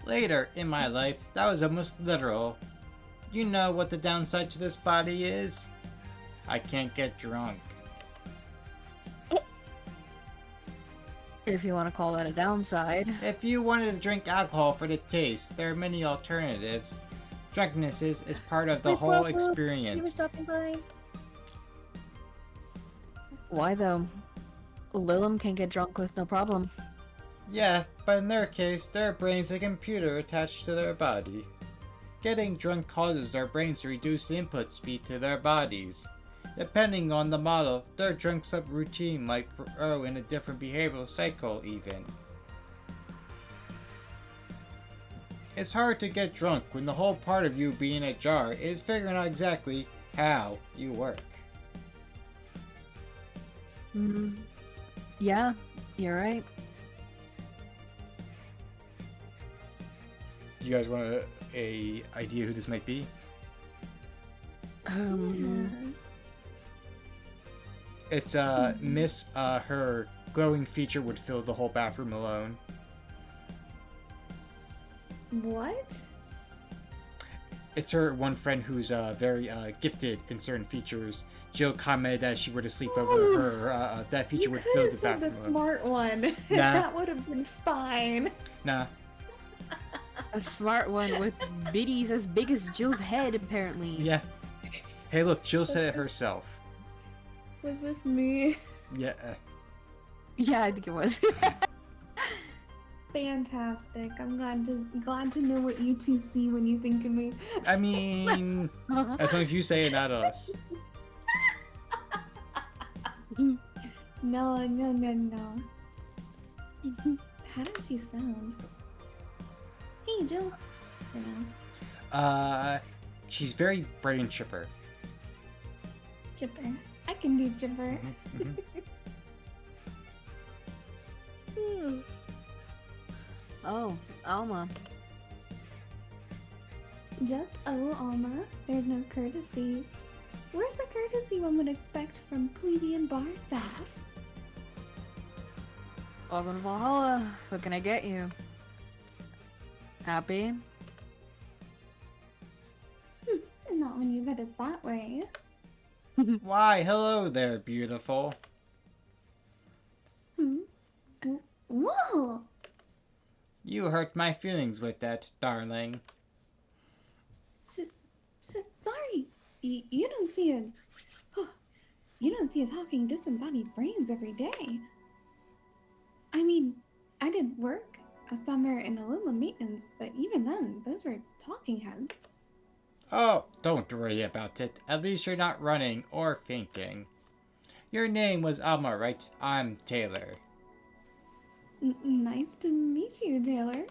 Later in my life, that was almost literal. You know what the downside to this body is? I can't get drunk. If you want to call that a downside. If you wanted to drink alcohol for the taste, there are many alternatives. Drunkenness is part of the whole experience. Why though? Lilum can get drunk with no problem. Yeah, but in their case, their brain's a computer attached to their body. Getting drunk causes their brains to reduce the input speed to their bodies. Depending on the model, their drunk subroutine might throw in a different behavioral cycle even. It's hard to get drunk when the whole part of you being a jar is figuring out exactly how you work. Yeah, you're right. You guys want a idea who this might be? It's Miss, her glowing feature would fill the whole bathroom alone. What? It's her one friend who's very gifted in certain features. Jill commented that if she were to sleep over her, that feature would fill the bathroom alone. The smart one. Nah. That would have been fine. Nah. A smart one with biddies as big as Jill's head, apparently. Yeah. Hey, look, Jill said it herself. Was this me? Yeah. Yeah, I think it was. Fantastic. I'm glad to know what you two see when you think of me. I mean, as long as you say it, not us. No. How does she sound? Hey, Jill. She's very brain chipper. Chipper. I can do chipper. Oh, Alma. Just Alma. There's no courtesy. Where's the courtesy one would expect from plebeian bar staff? Welcome to Valhalla. What can I get you? Happy? Not when you put it that way. Why, hello there, beautiful. Whoa! You hurt my feelings with that, darling. Sorry. You don't see a talking disembodied brains every day. I mean, I did work a summer in a little maintenance, but even then, those were talking heads. Oh, don't worry about it. At least you're not running or fainting. Your name was Alma, right? I'm Taylor. Nice to meet you, Taylor.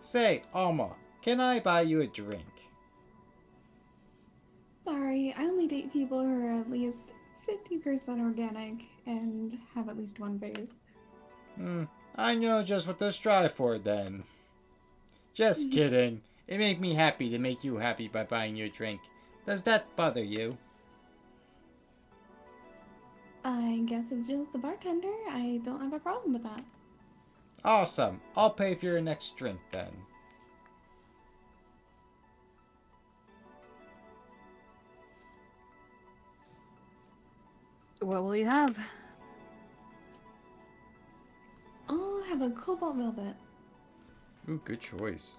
Say, Alma, can I buy you a drink? Sorry, I only date people who are at least 50% organic and have at least one face. I know just what to strive for then. Just kidding. It made me happy to make you happy by buying you a drink. Does that bother you? I guess if Jill's the bartender, I don't have a problem with that. Awesome. I'll pay for your next drink then. What will you have? I'll have a cobalt velvet. Ooh, good choice.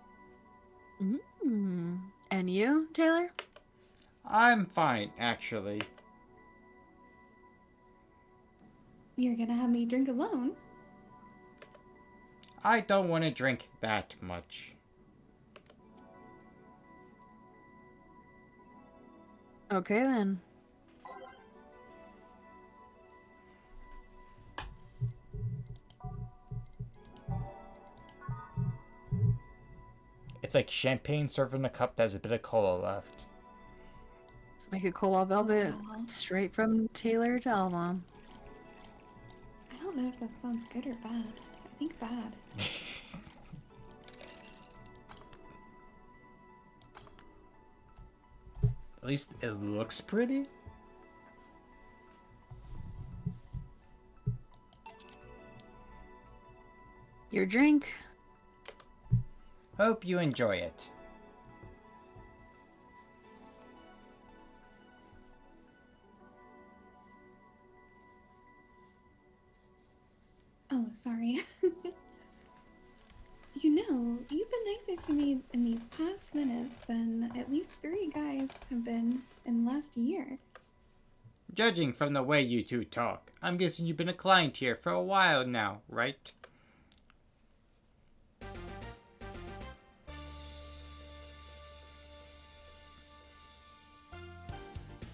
And you, Taylor? I'm fine, actually. You're gonna have me drink alone? I don't want to drink that much. Okay then. It's like champagne served in a cup that has a bit of cola left. Let's make a cobalt velvet Wow. straight from Taylor to Alma. I don't know if that sounds good or bad. I think bad. At least it looks pretty. Your drink. Hope you enjoy it. Oh, sorry. You know, you've been nicer to me in these past minutes than at least 3 guys have been in the last year. Judging from the way you two talk, I'm guessing you've been a client here for a while now, right?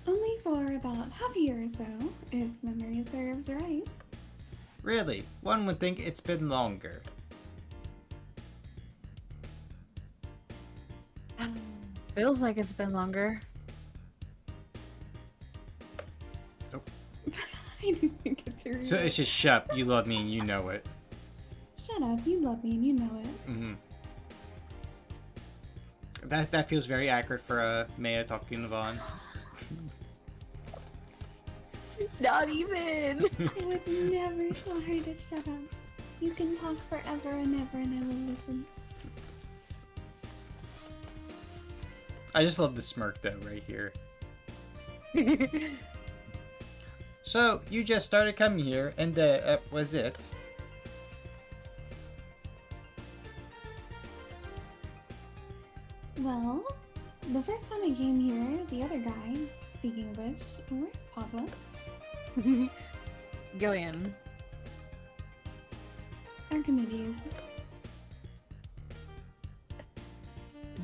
Only for about half a year or so, if memory serves right. Really, one would think it's been longer. Feels like it's been longer. I didn't think it through. So it's just Shep, you love me and you know it. Shut up, you love me and you know it. Mm-hmm. That feels very accurate for Maya talking to Vaughn. Not even. I would never tell her to shut up. You can talk forever and ever and I will listen. I just love the smirk though, right here. So, you just started coming here, and that was it? Well, the first time I came here, the other guy, speaking of which, where's Papa? Gillian. Archimedes.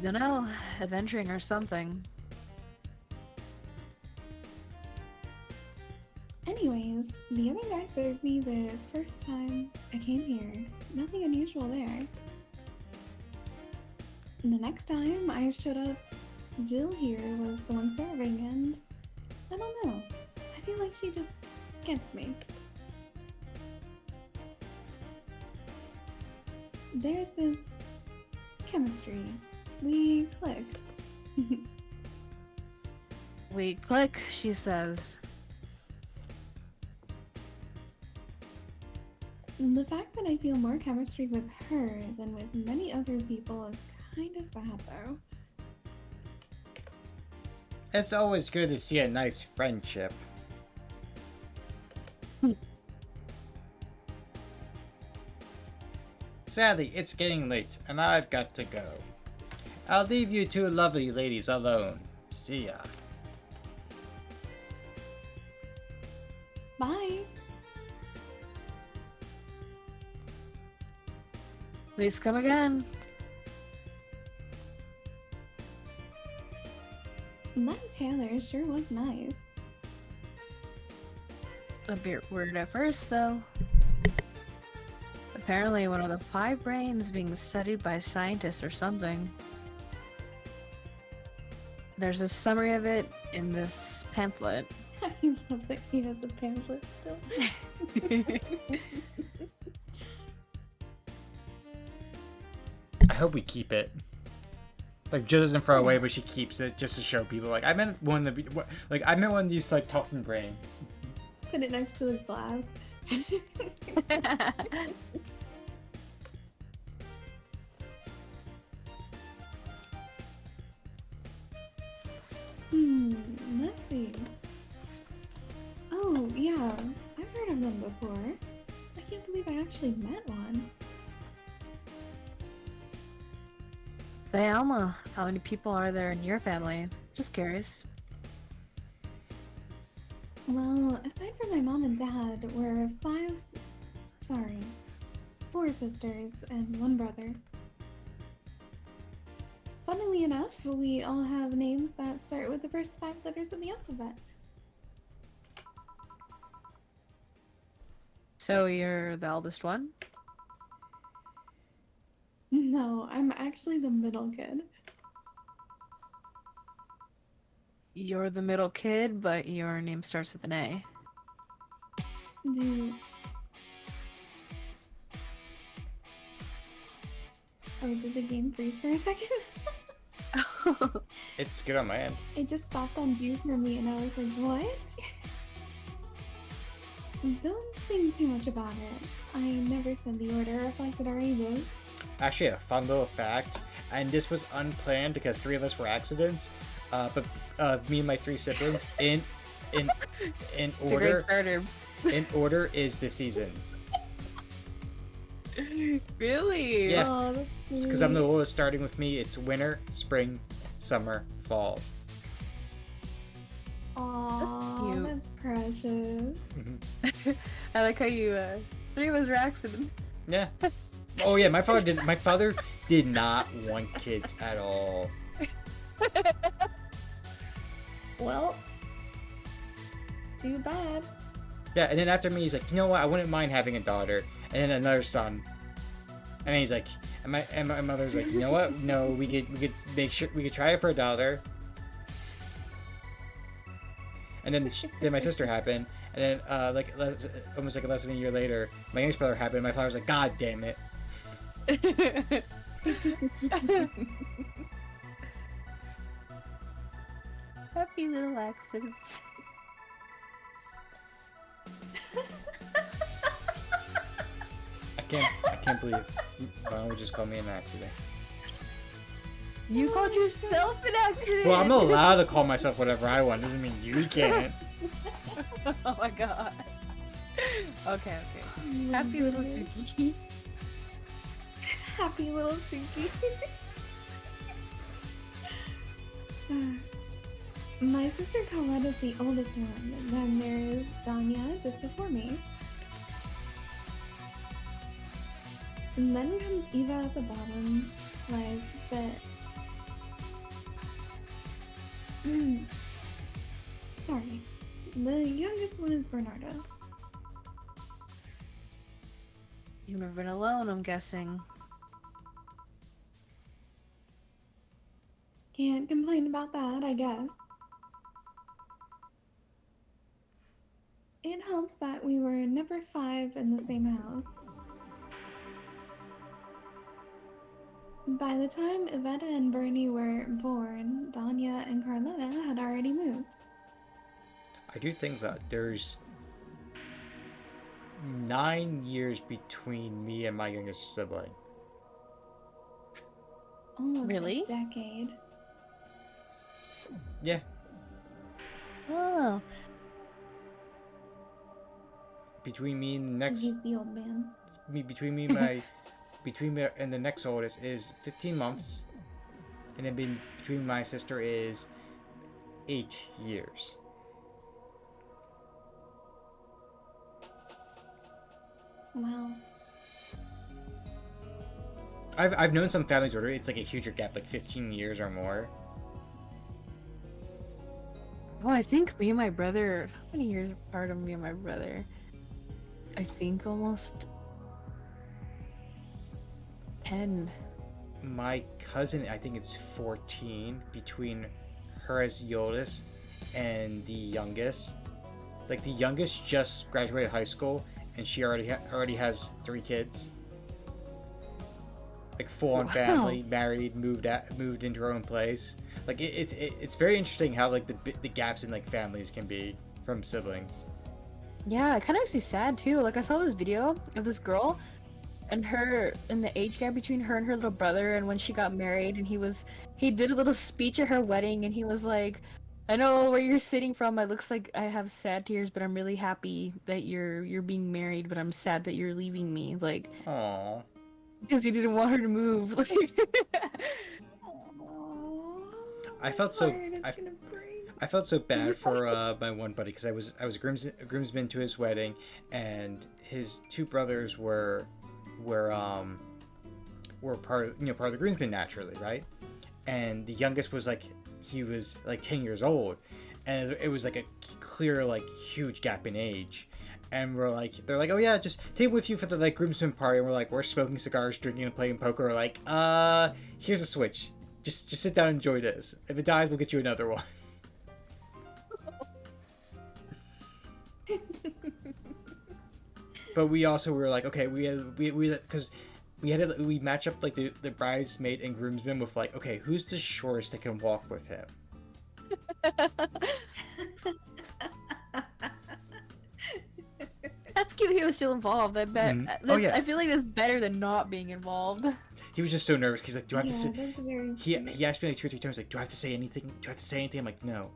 Dunno, adventuring or something. Anyways, the other guy served me the first time I came here. Nothing unusual there. And the next time I showed up, Jill here was the one serving, and I don't know. I feel like she just gets me. There's this chemistry. We click. We click, she says. The fact that I feel more chemistry with her than with many other people is kinda sad though. It's always good to see a nice friendship. Sadly, it's getting late, and I've got to go. I'll leave you two lovely ladies alone. See ya. Bye! Please come again. That Taylor sure was nice. A bit weird at first, though. Apparently one of the 5 brains being studied by scientists or something. There's a summary of it in this pamphlet. I love that he has a pamphlet still. I hope we keep it. Like, Jill doesn't throw away, but she keeps it just to show people. Like, I meant one of the, like, I meant one of these like talking brains. Put it next to the glass. Let's see. Oh, yeah. I've heard of them before. I can't believe I actually met one. Hey Alma, how many people are there in your family? Just curious. Well, aside from my mom and dad, we're 4 sisters and 1 brother. Funnily enough, we all have names that start with the first 5 letters of the alphabet. So you're the eldest one? No, I'm actually the middle kid. You're the middle kid, but your name starts with an A. Do... Oh, did the game freeze for a second? It's good on my end. It just stopped on do for me, and I was like, what? Don't think too much about it. I never said the order reflected our ages. Actually, a fun little fact, and this was unplanned because 3 of us were accidents. But me and my 3 siblings in It's a great order. starter. In order is the seasons. Really? Yeah. Oh, that's It's because I'm the sweet. lowest. Starting with me, it's winter, spring, summer, fall. Aw, cute. that's precious. I like how you, 3 of us were accidents. Yeah. Oh yeah, my father did. My father did not want kids at all. Well, too bad. Yeah, and then after me, he's like, you know what? I wouldn't mind having a daughter, and then another son. And then he's like, and my mother's like, you know what? No, we could make sure we could try it for a daughter. And then then my sister happened, and then almost like less than a year later, my youngest brother happened. My father was like, God damn it. Happy little accidents. I can't believe Ron would just call me an accident. You called yourself an accident! Well, I'm allowed to call myself whatever I want. Doesn't mean you can't. Oh my god. Okay. Happy little Suki. Happy little Suki. My sister Colette is the oldest one. Then there's Danya just before me. And then comes Eva at the bottom. Lies, but... Sorry. The youngest one is Bernardo. You've never been alone, I'm guessing. Can't complain about that, I guess. It helps that we were never 5 in the same house. By the time Iveta and Bernie were born, Danya and Carletta had already moved. I do think that there's 9 years between me and my youngest sibling. Almost Really? a decade. Yeah. Oh. Between me and the So next he's the old man. between me and the next oldest is 15 months, and then between my sister is 8 years. Wow. I've known some families where it's like a huger gap, like 15 years or more. Oh, I think me and my brother. How many years apart are me and my brother? I think almost 10. My cousin, I think it's 14 between her as the oldest and the youngest. Like the youngest just graduated high school and she already has 3 kids. Like full on family, married, moved into her own place. Like it's very interesting how like the gaps in like families can be from siblings. Yeah, it kind of makes me sad too. Like I saw this video of this girl and the age gap between her and her little brother, and when she got married, and he did a little speech at her wedding, and he was like, I know where you're sitting from, it looks like I have sad tears, but I'm really happy that you're being married, but I'm sad that you're leaving me, like, Aww. because he didn't want her to move. Like I felt so I felt so bad for my one buddy because I was a groomsman to his wedding, and his 2 brothers were part of the groomsmen naturally, right? And the youngest was like he was like 10 years old, and it was like a clear like huge gap in age. And they're like, oh yeah, just take it with you for the like groomsmen party. And we're smoking cigars, drinking, and playing poker. We're like, here's a Switch. Just sit down and enjoy this. If it dies, we'll get you another one. But we also were like, okay, because we match up like the bridesmaid and groomsmen with like, okay, who's the shortest that can walk with him? that's cute. He was still involved. I bet. Oh, yeah. I feel like that's better than not being involved. He was just so nervous. He's like, do I have to say? That's very He asked me like 2 or 3 times, like, do I have to say anything? Do I have to say anything? I'm like, no,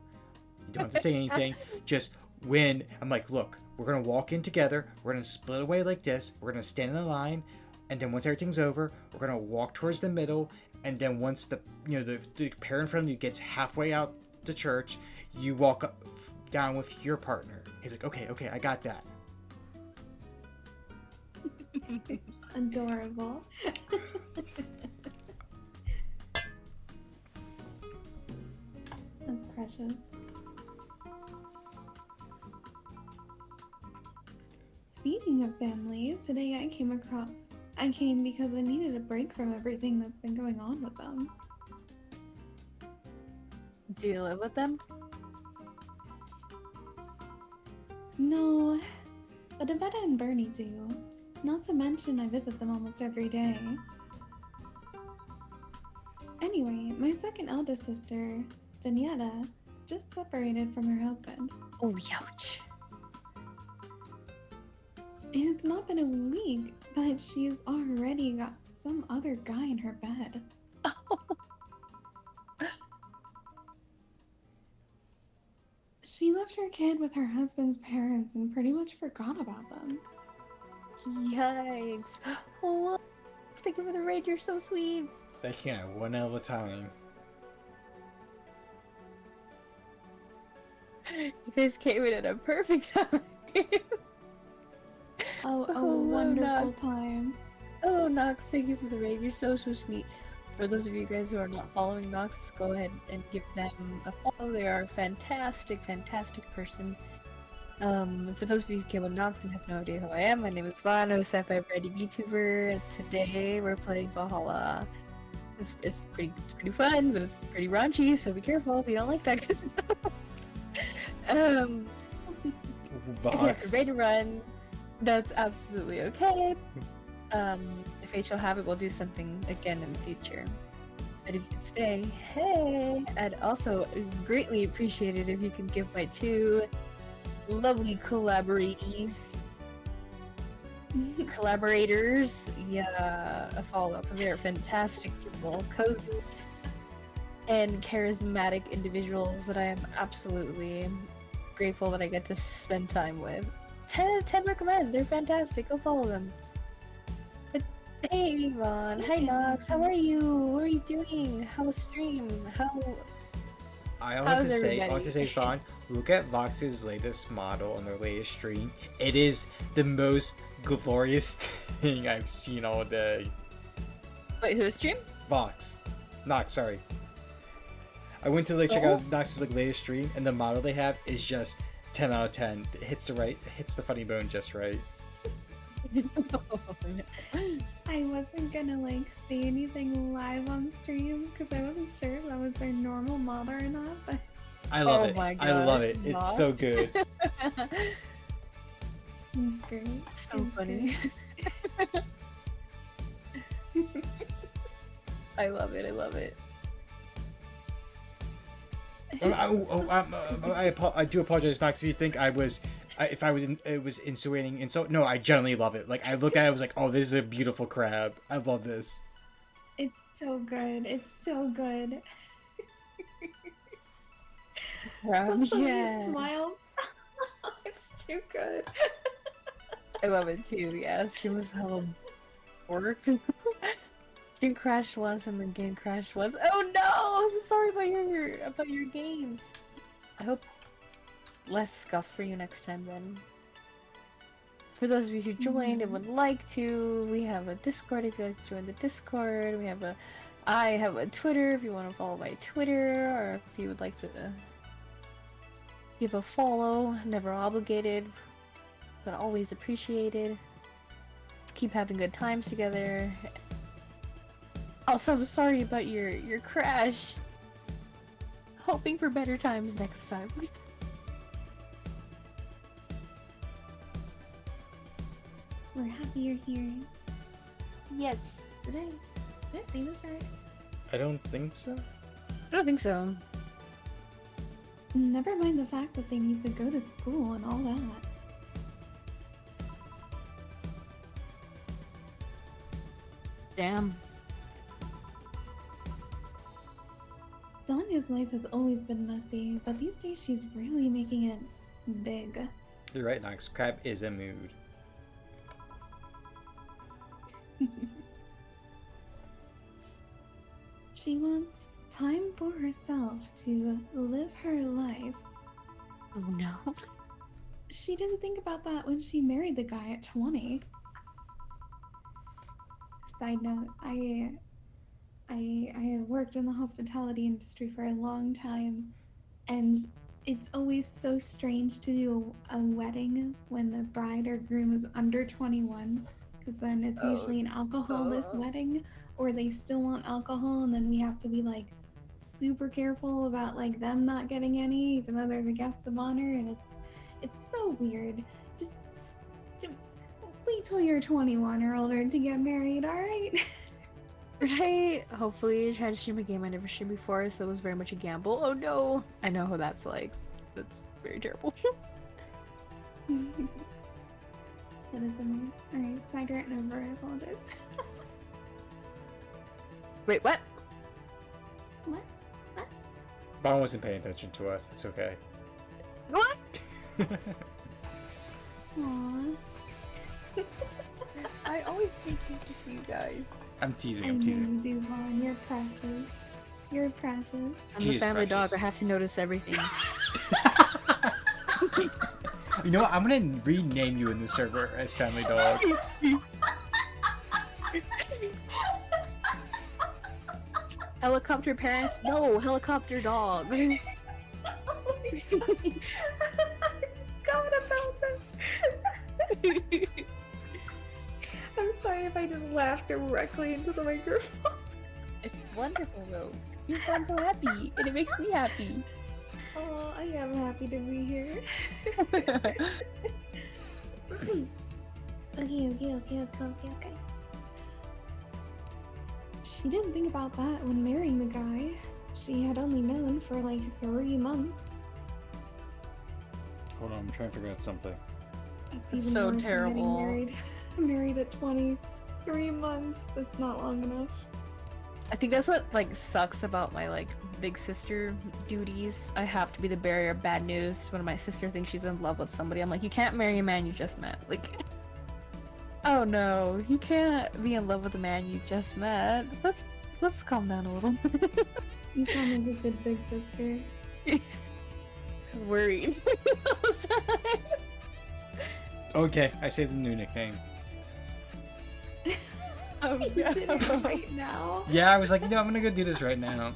you don't have to say anything. Just when I'm like, look, we're gonna walk in together. We're gonna split away like this. We're gonna stand in a line, and then once everything's over, we're gonna walk towards the middle. And then once the pair in front of you gets halfway out the church, you walk up, down with your partner. He's like, okay, I got that. adorable. That's precious. Speaking of family, today I came because I needed a break from everything that's been going on with them. Do you live with them? No, but Avetta and Bernie do. Not to mention I visit them almost every day. Anyway, my second eldest sister, Daniela, just separated from her husband. Oh, ouch. It's not been a week, but she's already got some other guy in her bed. She left her kid with her husband's parents and pretty much forgot about them. Yikes. Oh, thank you for the raid. You're so sweet. They can't one at a time. You guys came in at a perfect time. Oh, a Oh, wonderful Nox. time. Oh, Nox, thank you for the raid. You're so sweet. For those of you guys who are not following Nox, go ahead and give them a follow. They are a fantastic person. For those of you who came with Nox and have no idea who I am, my name is Vaughn. I'm a sci-fi variety VTuber, and today we're playing Valhalla. It's pretty fun, but it's pretty raunchy, so be careful if you don't like that kind of stuff. If you have to raid and run, that's absolutely okay. If fate shall have it, we'll do something again in the future. But if you could stay, hey! I'd also greatly appreciate it if you could give my 2 lovely collaborators, yeah, a follow up, because they are fantastic people, cozy and charismatic individuals that I am absolutely grateful that I get to spend time with. 10 out of 10 recommend. They're fantastic. Go follow them. But hey, Ron. Hi, Nox. How are you? What are you doing? How was stream? I want to say, Vaughn, look at Vox's latest model on their latest stream. It is the most glorious thing I've seen all day. Wait, who's stream? Vox. Nox, sorry. I went to like check out Nox's like latest stream, and the model they have is just 10 out of 10. It hits the funny bone just right. I wasn't gonna like say anything live on stream because I wasn't sure if that was their normal model or not, but I love it. My gosh, I love it. It's not. so good. it's great. So It's funny. I love it. I love it. I do apologize, Nox, if you think I was insinuating insult. No, I genuinely love it. Like I looked at it, I was like, oh, this is a beautiful crab. I love this. It's so good. It's so good. Yeah. Smiles. It's too good. I love it too. Yeah, stream was hella work. Stream crashed once and the game crashed once. Oh no! I'm so sorry about your games. I hope less scuff for you next time then. For those of you who joined and would like to, we have a Discord if you'd like to join the Discord. I have a Twitter if you want to follow my Twitter, or if you would like to give a follow. Never obligated, but always appreciated. Let's keep having good times together. Also, I'm sorry about your crash. Hoping for better times next time. We're happy you're here. Yes. Did I say this right? I don't think so. I don't think so. Never mind the fact that they need to go to school and all that. Damn. Danya's life has always been messy, but these days she's really making it big. You're right, Nox. Crab is a mood. She wants time for herself to live her life. Oh no. She didn't think about that when she married the guy at 20. Side note, I have worked in the hospitality industry for a long time, and it's always so strange to do a wedding when the bride or groom is under 21, because then it's usually an alcohol-less wedding, or they still want alcohol, and then we have to be like super careful about like them not getting any, even though they're the guests of honor, and it's so weird. Just wait till you're 21 or older to get married, all right? Right? Hopefully, I tried to stream a game I never streamed before, so it was very much a gamble. Oh no! I know how that's like. That's very terrible. That is annoying. Alright, side rant over, I apologize. Wait, what? What? Vaughn wasn't paying attention to us. It's okay. What? Aww. I always make this with you guys. I'm teasing. I I'm know teasing. you do, Vaughn. You're precious. You're precious. I'm She a is family dog. precious. I have to notice everything. You know what? I'm gonna rename you in the server as Family Dog. Helicopter parents? No, helicopter dog. God about that. I'm sorry if I just laughed directly into the microphone. It's wonderful though. You sound so happy, and it makes me happy. Oh, I am happy to be here. Okay. She didn't think about that when marrying the guy. She had only known for like 3 months. Hold on, I'm trying to figure out something. That's It's even so worse than getting terrible. Married at 20. 3 months. That's not long enough. I think that's what like sucks about my like big sister duties. I have to be the bearer of bad news when my sister thinks she's in love with somebody. I'm like, you can't marry a man you just met. Like, oh no, you can't be in love with a man you just met. Let's calm down a little. You sound like a good big sister. Worried all the time. Okay, I saved the new nickname. Oh You did it no. right now. Yeah, I was like, I'm gonna go do this right now.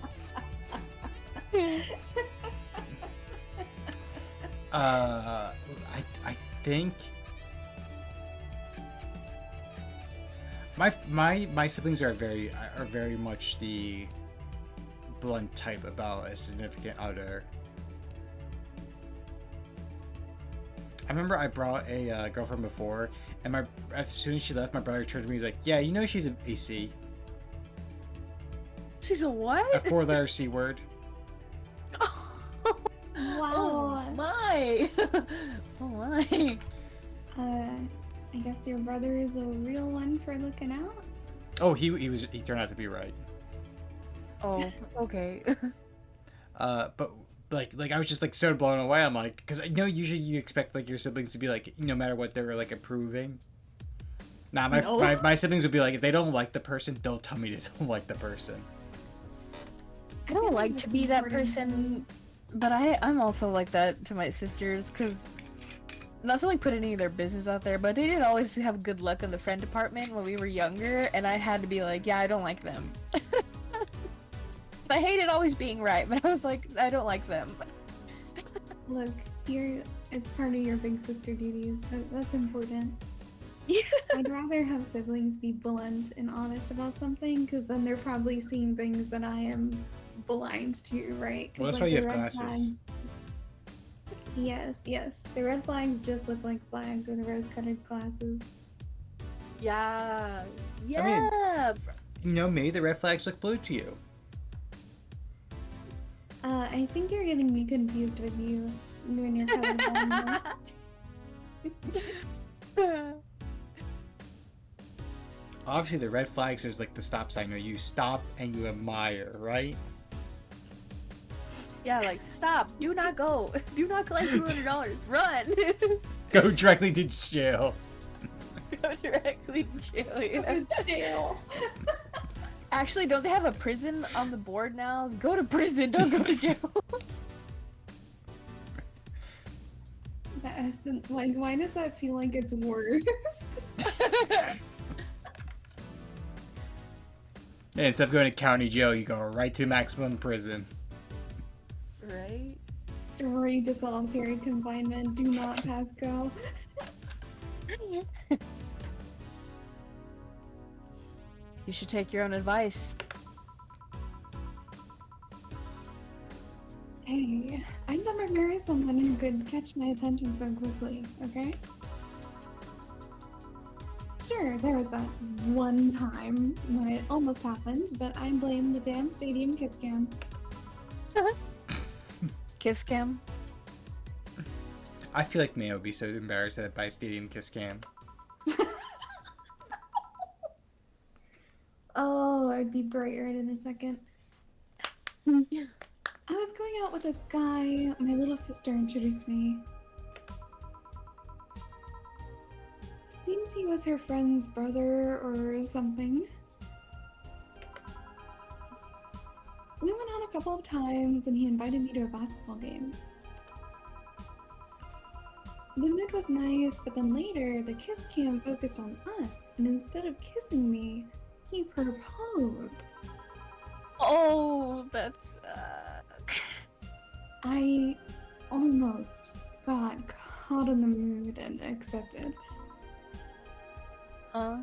I think my siblings are very much the blunt type about a significant other. I remember I brought a girlfriend before, and as soon as she left, my brother turned to me. He's like, "Yeah, you know she's a C, She's a what? a 4-letter C word." Oh my! Oh my! I guess your brother is a real one for looking out. Oh, he turned out to be right. Oh, okay. But like I was just like so blown away. I'm like, because I know usually you expect like your siblings to be like, no matter what they're like approving. Nah, my siblings would be like, if they don't like the person, they'll tell me they don't like the person. I don't like to be that person, but I'm also like that to my sisters, because not to like put any of their business out there, but they didn't always have good luck in the friend department when we were younger, and I had to be like, yeah, I don't like them. I hated always being right, but I was like, I don't like them. Look, it's part of your big sister duties. That's important. Yeah. I'd rather have siblings be blunt and honest about something, because then they're probably seeing things that I am blind to, right? Well, that's like, why you the have red glasses. Flags, yes. The red flags just look like flags with rose-colored glasses. Yeah. Maybe the red flags look blue to you. I think you're getting me confused with you when you're colorblind. Obviously, the red flags is like the stop sign where you stop and you admire, right? Yeah, like, stop. Do not go. Do not collect $200. Run. Go directly to jail. Go directly to jail. Yeah. Jail. Actually, don't they have a prison on the board now? Go to prison, don't go to jail. Like, why does that feel like it's worse? And instead of going to county jail, you go right to maximum prison. Right? Straight to solitary confinement. Do not pass go. You should take your own advice. Hey, I'd never marry someone who could catch my attention so quickly, okay? Sure, there was that one time when it almost happened, but I blame the damn stadium kiss cam. Kiss cam? I feel like Mia would be so embarrassed by a stadium kiss cam. Oh, I'd be bright red in a second. I was going out with this guy. My little sister introduced me. Seems he was her friend's brother or something. We went out a couple of times and he invited me to a basketball game. The mood was nice, but then later the kiss cam focused on us, and instead of kissing me, he proposed. Oh, that's... I almost got caught in the mood and accepted. Huh?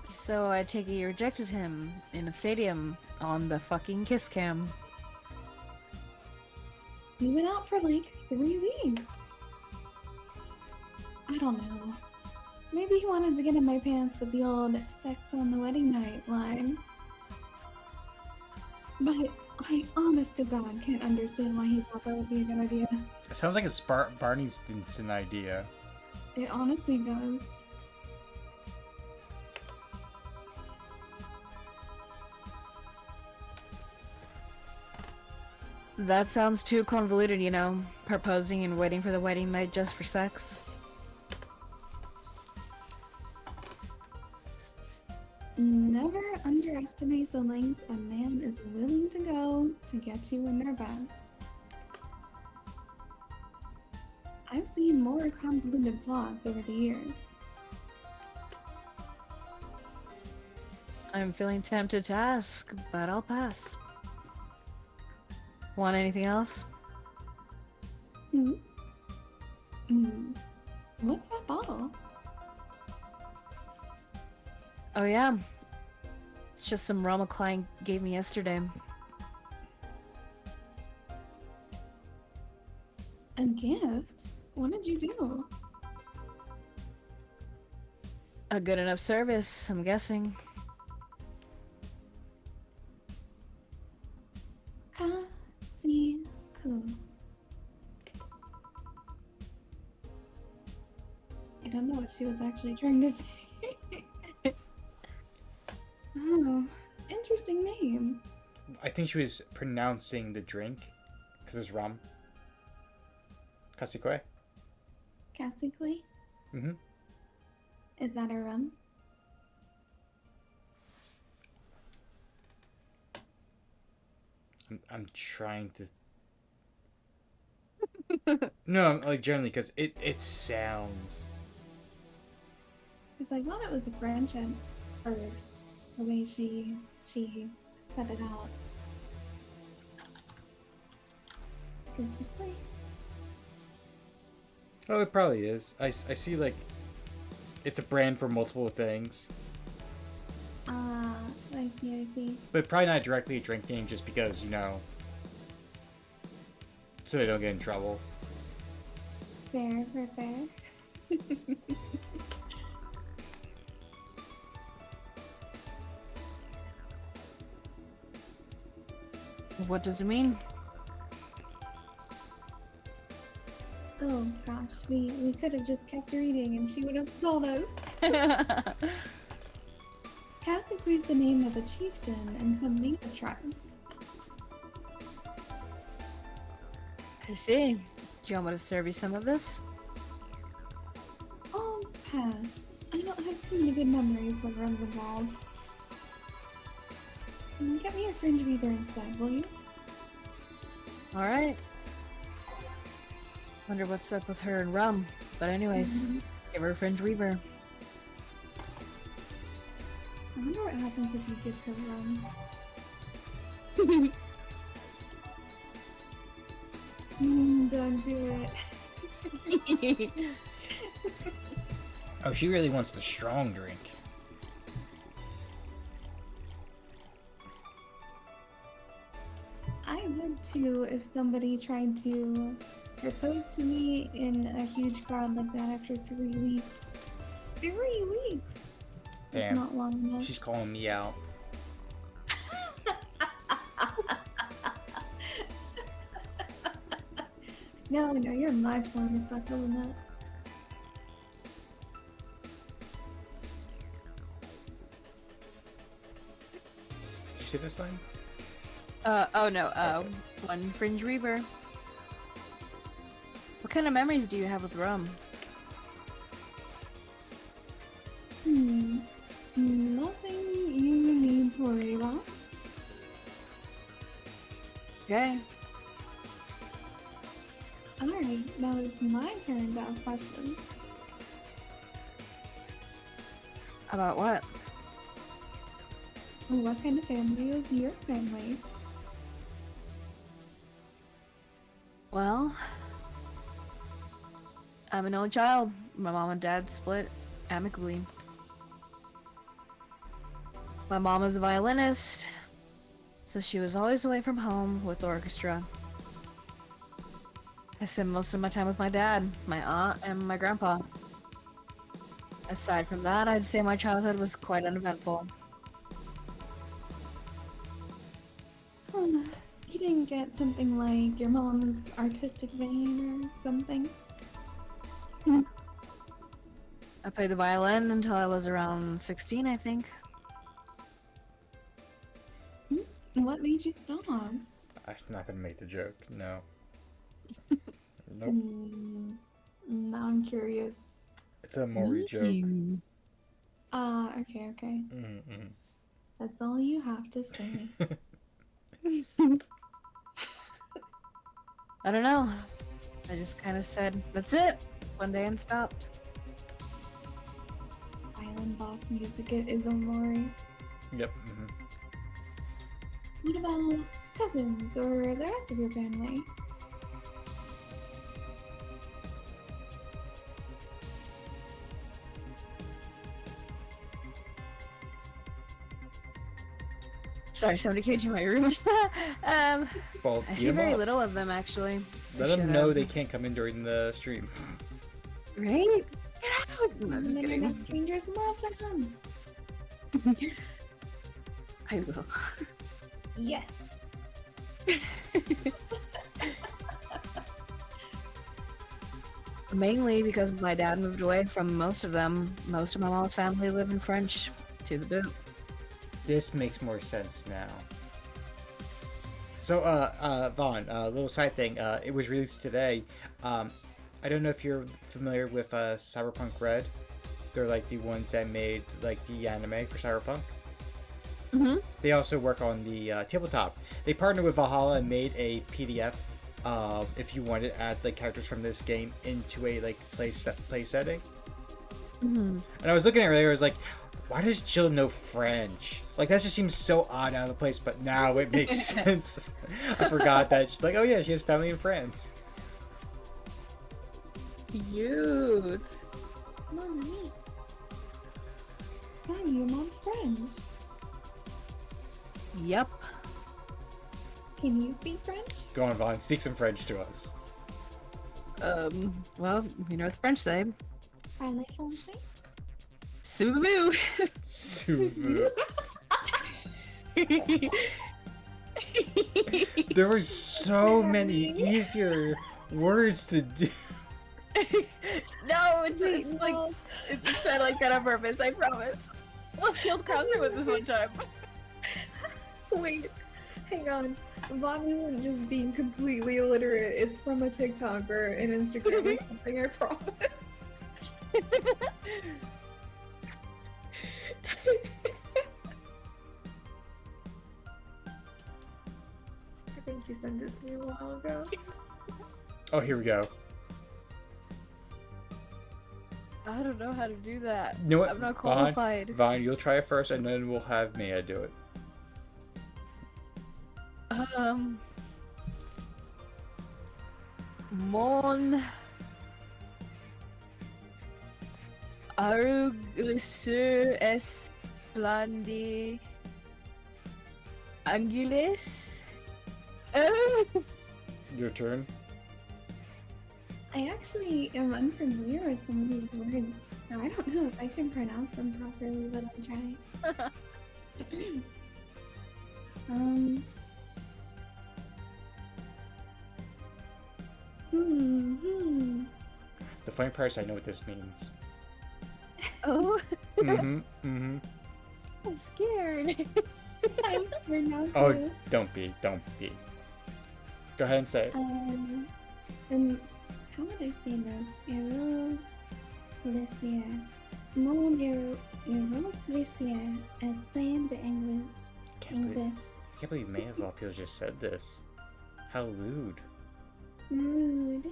So I take it you rejected him in a stadium on the fucking kiss cam. We went out for like 3 weeks. I don't know. Maybe he wanted to get in my pants with the old sex on the wedding night line. But I honest to God can't understand why he thought that would be a good idea. It sounds like it's Barney Stinson idea. It honestly does. That sounds too convoluted, you know? Proposing and waiting for the wedding night just for sex. Never underestimate the lengths a man is willing to go to get you in their bed. I've seen more convoluted plots over the years. I'm feeling tempted to ask, but I'll pass. Want anything else? Hmm. Hmm. What's that bottle? Oh yeah. It's just some rum a client gave me yesterday. A gift? What did you do? A good enough service, I'm guessing. Ka-si-ku. I don't know what she was actually trying to say. Oh, interesting name. I think she was pronouncing the drink because it's rum. Kasikoi. Kasikui? Mm-hmm. Is that a rum? I'm trying to. No, like generally because it sounds. Because I thought it was a French at first, the way she set it out. Kasikui. Oh, it probably is. I see like it's a brand for multiple things, Ah, I see. but probably not directly a drink name just because so they don't get in trouble. Fair. What does it mean? Oh gosh, we could have just kept reading and she would have told us. Kasikui is the name of a chieftain in some native tribe. I see. Do you want me to serve you some of this? Oh, pass. I don't have too many good memories when rum's involved. Get me a fringe weaver instead, will you? Alright. Wonder what's up with her and rum. But anyways, give her a fringe weaver. I wonder what happens if you give her rum. Don't do it. Oh, she really wants the strong drink. I would too if somebody tried to propose to me in a huge crowd like that after 3 weeks. 3 weeks! Damn. That's not long enough. She's calling me out. No, you're much more respectful than that. Did you see this line? Oh no, one fringe weaver. What kind of memories do you have with rum? Nothing you need to worry about. Okay. Alright, now it's my turn to ask questions. About what? What kind of family is your family? Well, I'm an only child. My mom and dad split amicably. My mom is a violinist, so she was always away from home with the orchestra. I spent most of my time with my dad, my aunt, and my grandpa. Aside from that, I'd say my childhood was quite uneventful. You didn't get something like your mom's artistic vein or something? I played the violin until I was around 16, I think. What made you stop? I'm not gonna make the joke. No. Nope. Now I'm curious. It's a Maury joke. Okay. Mm-mm. That's all you have to say. I don't know. I just kind of said, that's it, one day and stopped. Island boss music is Omori. Yep. What about cousins or the rest of your family. Sorry, somebody came to my room. Well, I beat see 'em very up. little of them actually. Let them know they can't come in during the stream. Right? Get out! No, I'm just kidding. Internet strangers love them. I will. Yes. Mainly because my dad moved away from most of them. Most of my mom's family live in French, to the boot. This makes more sense now. So, Vaughn, little side thing. It was released today. I don't know if you're familiar with Cyberpunk Red. They're like the ones that made like the anime for Cyberpunk. Mm-hmm. They also work on the tabletop. They partnered with Valhalla and made a PDF. If you wanted to add like characters from this game into a like play setting. Mm-hmm. And I was looking at it earlier. I was like, why does Jill know French? Like that just seems so odd out of the place. But now it makes sense. I forgot that she's like, oh yeah, she has family in France. Cute. Mommy. I'm your mom's friend. Yep. Can you speak French? Go on, Vaughn. Speak some French to us. Well, you know what the French say. Parlez français? Sous-the-moo. Suzu. There were so many easier words to do. No, it's like it's said like that on purpose. I promise. Almost killed Krauser with this one time. Wait, hang on. Vaughn isn't just being completely illiterate. It's from a TikTok or an Instagram or something, I promise. I think you sent it to me a while ago. Oh, here we go. I don't know how to do that. You know what? I'm not qualified. Vaughn, you'll try it first, and then we'll have Maya do it. Mon Aruglisur Esplandi Angulis. Your turn. I actually am unfamiliar with some of these words, so I don't know if I can pronounce them properly, but I'll try. The funny part is I know what this means. Oh, Mm-hmm. Mm-hmm. I'm scared. I'm scared now. Oh, too. don't be. Don't be. Go ahead and say it. And how would I say this? Errol Glacier. Mon Errol Glacier explained the English. I can't believe Maya of all people just said this. How lewd. Rude.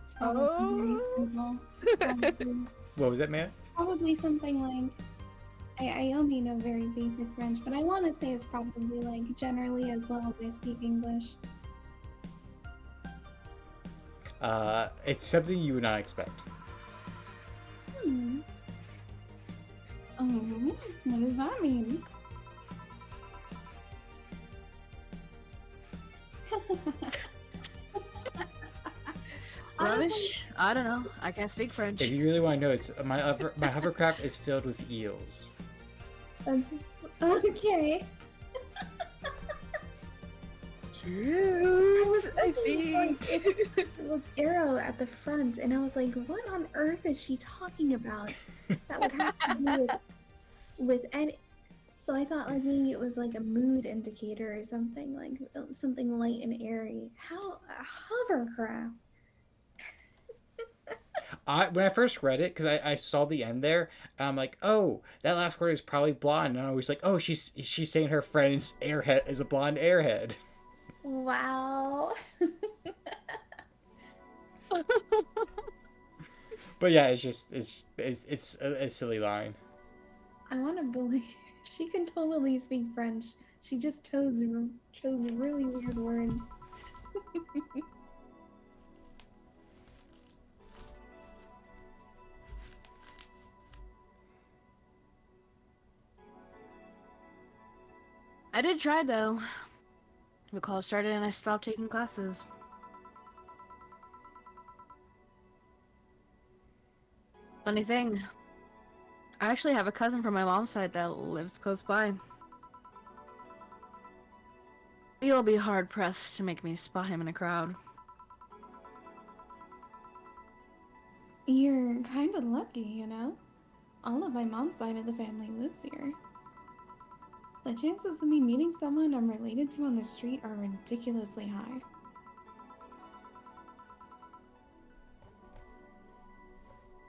It's probably very simple. Probably. What was that, Maya? Probably something like I only know very basic French, but I want to say it's probably like generally as well as I speak English. It's something you would not expect. What does that mean? Rubbish? I don't know. I can't speak French. If you really want to know, it's my hovercraft is filled with eels. That's okay. Cute, I think. It was arrow at the front, and I was like, "What on earth is she talking about?" That would have to do with any. So I thought like maybe it was like a mood indicator or something, like something light and airy. How a hovercraft? When I first read it, because I saw the end there, and I'm like, oh, that last word is probably blonde. And I was like, oh, she's saying her friend's airhead is a blonde airhead. Wow. But yeah, it's a silly line. I want to believe she can totally speak French She just chose really weird words. I did try though. The college started and I stopped taking classes. Funny thing, I actually have a cousin from my mom's side that lives close by. You'll be hard pressed to make me spot him in a crowd. You're kind of lucky, you know? All of my mom's side of the family lives here. The chances of me meeting someone I'm related to on the street are ridiculously high.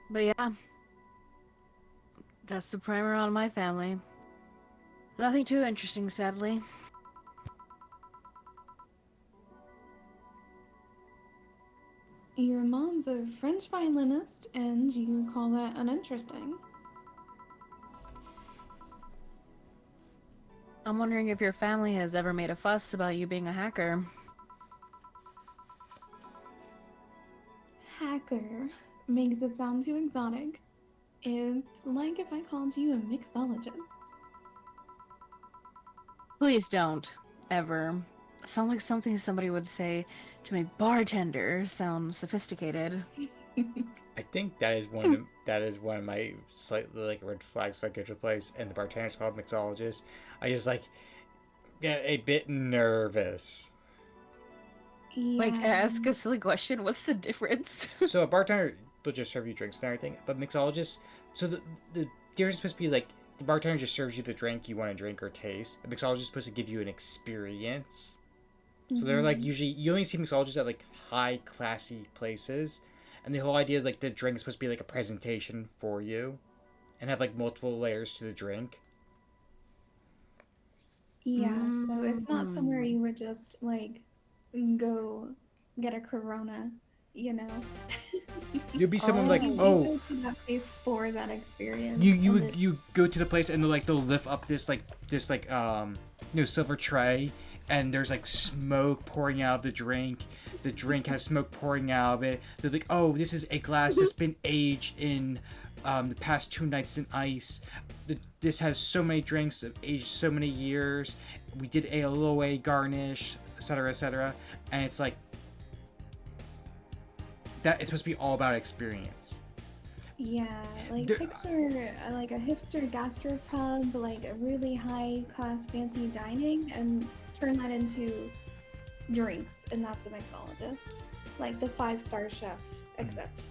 But yeah, that's the primer on my family. Nothing too interesting, sadly. Your mom's a French violinist, and you call that uninteresting. I'm wondering if your family has ever made a fuss about you being a hacker. Hacker makes it sound too exotic. It's like if I called you a mixologist. Please don't. Ever. Sound like something somebody would say to make bartender sound sophisticated. I think that is one of my slightly like red flags if I go to a place and the bartender's called mixologist. I just like get a bit nervous. Yeah. Like, ask a silly question, what's the difference? So a bartender will just serve you drinks and everything, but mixologist, so the difference is supposed to be like the bartender just serves you the drink you want to drink or taste. A mixologist is supposed to give you an experience. So they're like usually you only see mixologists at like high classy places, and the whole idea is like the drink is supposed to be like a presentation for you, and have like multiple layers to the drink. Yeah, so it's not somewhere you would just like go get a Corona, you know. You'd be someone like, You oh, go to that place for that experience. you go to the place and they'll lift up this silver tray, and there's like smoke pouring out of the drink. The drink has smoke pouring out of it. They're like, oh, this is a glass that's been aged in the past 2 nights in ice. This has so many drinks that aged so many years. We did a Aloe garnish, etc., etc. And it's like that. It's supposed to be all about experience. Yeah, like picture like a hipster gastropub, like a really high class fancy dining, and turn that into drinks, and that's a mixologist. Like the 5-star chef, except.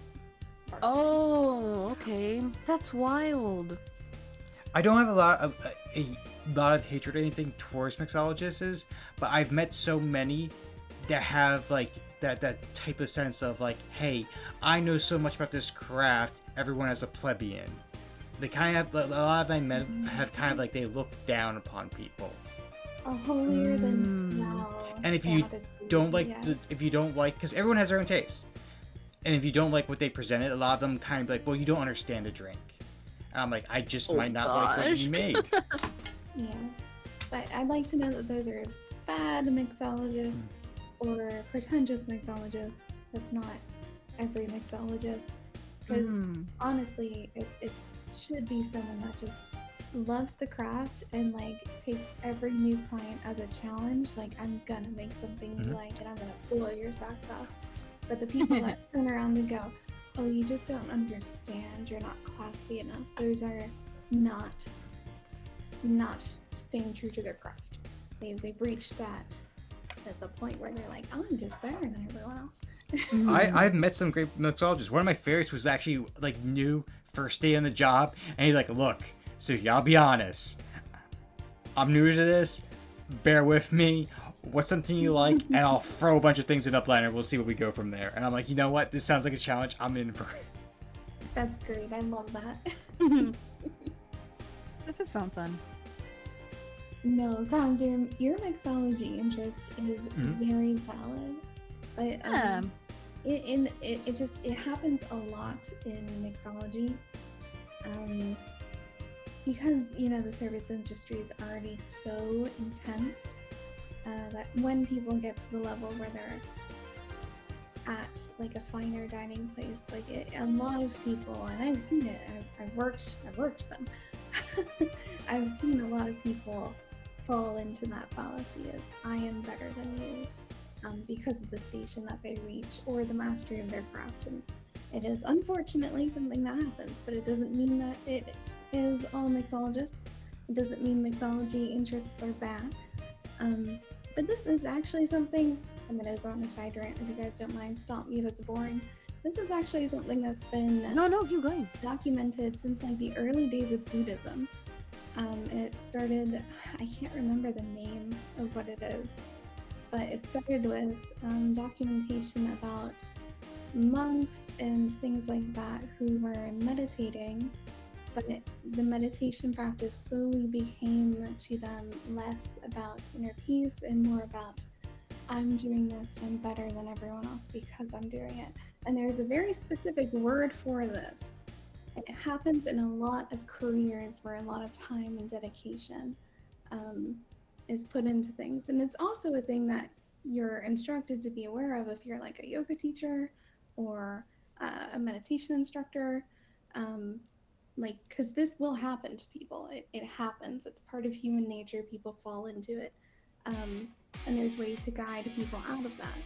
Oh, okay. That's wild. I don't have a lot of hatred or anything towards mixologists, but I've met so many that have like that type of sense of like, hey, I know so much about this craft. Everyone has a plebeian. They kind of have a lot of I met have kind of like they look down upon people. A holier than thou. And if you don't like, because everyone has their own taste, and if you don't like what they presented, a lot of them kind of like, well, you don't understand the drink. And I'm like, I just might not like what you made. Yes, but I'd like to know that those are bad mixologists or pretentious mixologists. That's not every mixologist. Because honestly, it should be someone that just loves the craft and like takes every new client as a challenge. Like, I'm gonna make something you like, and I'm gonna blow your socks off. But the people that turn around and go, oh, you just don't understand, you're not classy enough. Those are not staying true to their craft. They've reached that at the point where they're like, oh, I'm just better than everyone else. I've met some great mixologists. One of my favorites was actually like new, first day on the job, and he's like, look, Suki, I'll be honest, I'm new to this, bear with me. What's something you like? And I'll throw a bunch of things in a blender. We'll see where we go from there. And I'm like, you know what? This sounds like a challenge. I'm in for it. That's great. I love that. That does sound fun. No, Cons, your mixology interest is very valid. But it happens a lot in mixology. because the service industry is already so intense that when people get to the level where they're at like a finer dining place, like a lot of people, and I've seen it. I've worked them. I've seen a lot of people fall into that fallacy of I am better than you, because of the station that they reach or the mastery of their craft. And it is unfortunately something that happens, but it doesn't mean that it is all mixologists. It doesn't mean mixology interests are bad. But this is actually something, I'm gonna go on a side rant if you guys don't mind. Stop me if it's boring. This is actually something that's been No, keep going. documented since like the early days of Buddhism. It started, I can't remember the name of what it is, but it started with documentation about monks and things like that who were meditating, but the meditation practice slowly became to them less about inner peace and more about I'm doing this, I'm better than everyone else because I'm doing it. And there's a very specific word for this. And it happens in a lot of careers where a lot of time and dedication is put into things. And it's also a thing that you're instructed to be aware of if you're like a yoga teacher or a meditation instructor. Like, because this will happen to people. It happens. It's part of human nature. People fall into it. And there's ways to guide people out of that.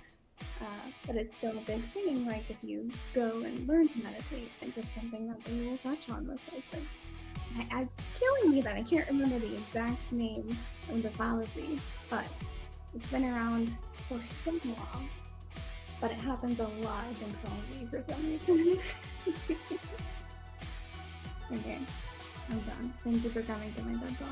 But it's still a big thing. Like if you go and learn to meditate, I think it's something that we will touch on most likely. It's killing me that I can't remember the exact name of the fallacy, but it's been around for so long. But it happens a lot, I think, solely for some reason. Okay, I'm done. Thank you for coming to my TED Talk.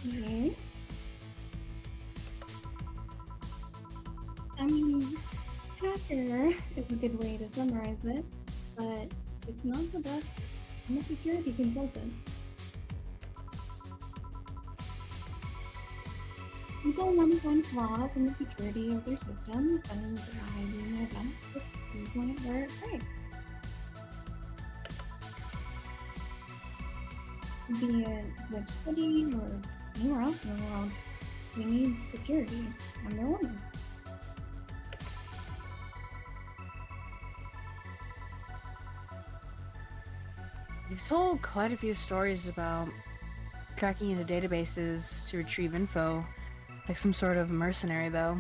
Okay. I mean, hacker is a good way to summarize it, but it's not the best. I'm a security consultant. People want to find flaws in the security of their systems, and I do my best to pinpoint it where it's right. Be it which city or anywhere else in the world, we need security, and they're one. You've told quite a few stories about cracking into databases to retrieve info, like some sort of mercenary, though.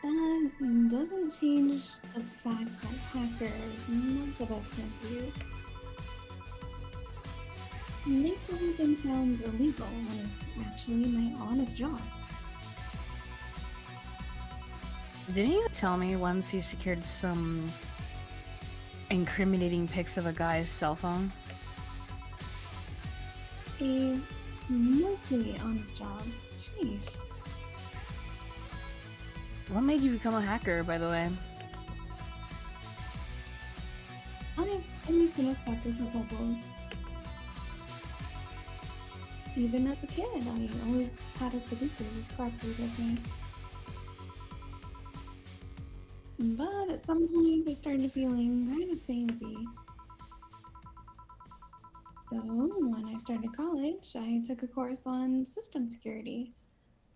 That doesn't change the facts that hacker is not the best thing to use. It makes the whole thing sound illegal when it's actually my honest job. Didn't you tell me once you secured some incriminating pics of a guy's cell phone? A mostly honest job. Sheesh. What made you become a hacker, by the way? I've always been a sucker for puzzles. Even as a kid, I always had a Sudoku crossword with me. But at some point, I started feeling kind of samey. So when I started college, I took a course on system security.